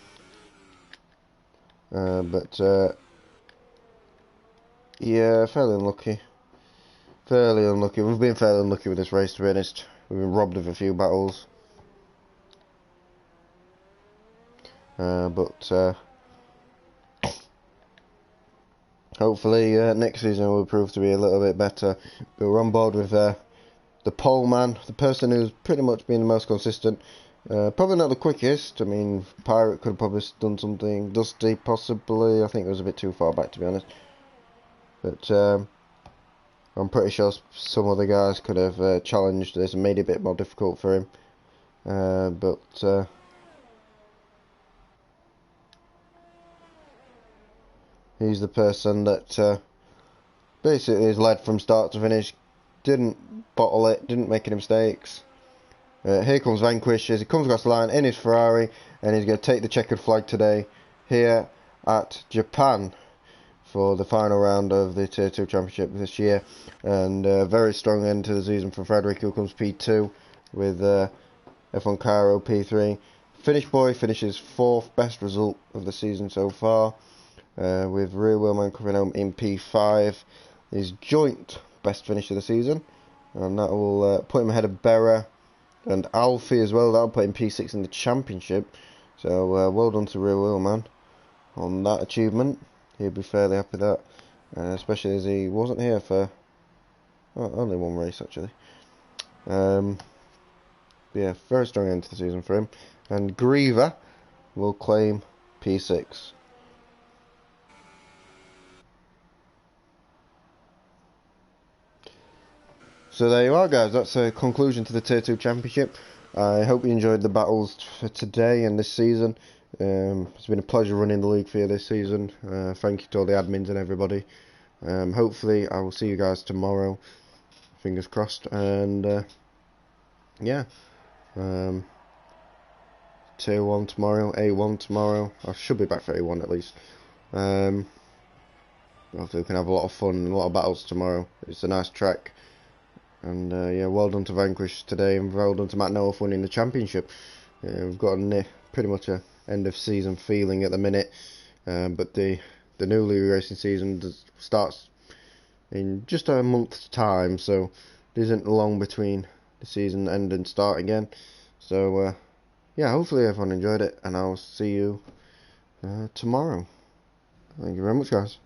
But yeah, fairly unlucky. Fairly unlucky. We've been fairly unlucky with this race, to be honest. We've been robbed of a few battles. But hopefully next season will prove to be a little bit better. But we're on board with the pole man, the person who's pretty much been the most consistent. Probably not the quickest. I mean, Pirate could have probably done something. Dusty, possibly. I think it was a bit too far back, to be honest. But I'm pretty sure some other guys could have challenged this and made it a bit more difficult for him. But he's the person that basically is led from start to finish. Didn't bottle it, didn't make any mistakes. Here comes Vanquish as he comes across the line in his Ferrari, and he's going to take the checkered flag today here at Japan for the final round of the Tier 2 Championship this year. And very strong end to the season for Frederick, who comes P2 with F1 Cairo P3. Finish Boy finishes 4th best result of the season so far, with Rear Wheelman coming home in P5. His joint best finish of the season, and that will put him ahead of Berra and Alfie as well. That'll put him P6 in the championship. So well done to Real Wheel Man on that achievement. He'll be fairly happy with that, especially as he wasn't here for only one race actually. Yeah, very strong end to the season for him. And Griever will claim P6. So there you are, guys. That's a conclusion to the Tier 2 Championship. I hope you enjoyed the battles for today and this season. It's been a pleasure running the league for you this season. Thank you to all the admins and everybody. Hopefully I will see you guys tomorrow. Fingers crossed. And yeah. Tier 1 tomorrow, A1 tomorrow. I should be back for A1 at least. Hopefully we can have a lot of fun and a lot of battles tomorrow. It's a nice track. And yeah, well done to Vanquish today, and well done to Matt Noah for winning the championship. We've got pretty much a end of season feeling at the minute, but the new racing season starts in just a month's time, so it isn't long between the season end and start again. So yeah, hopefully everyone enjoyed it, and I'll see you tomorrow. Thank you very much, guys.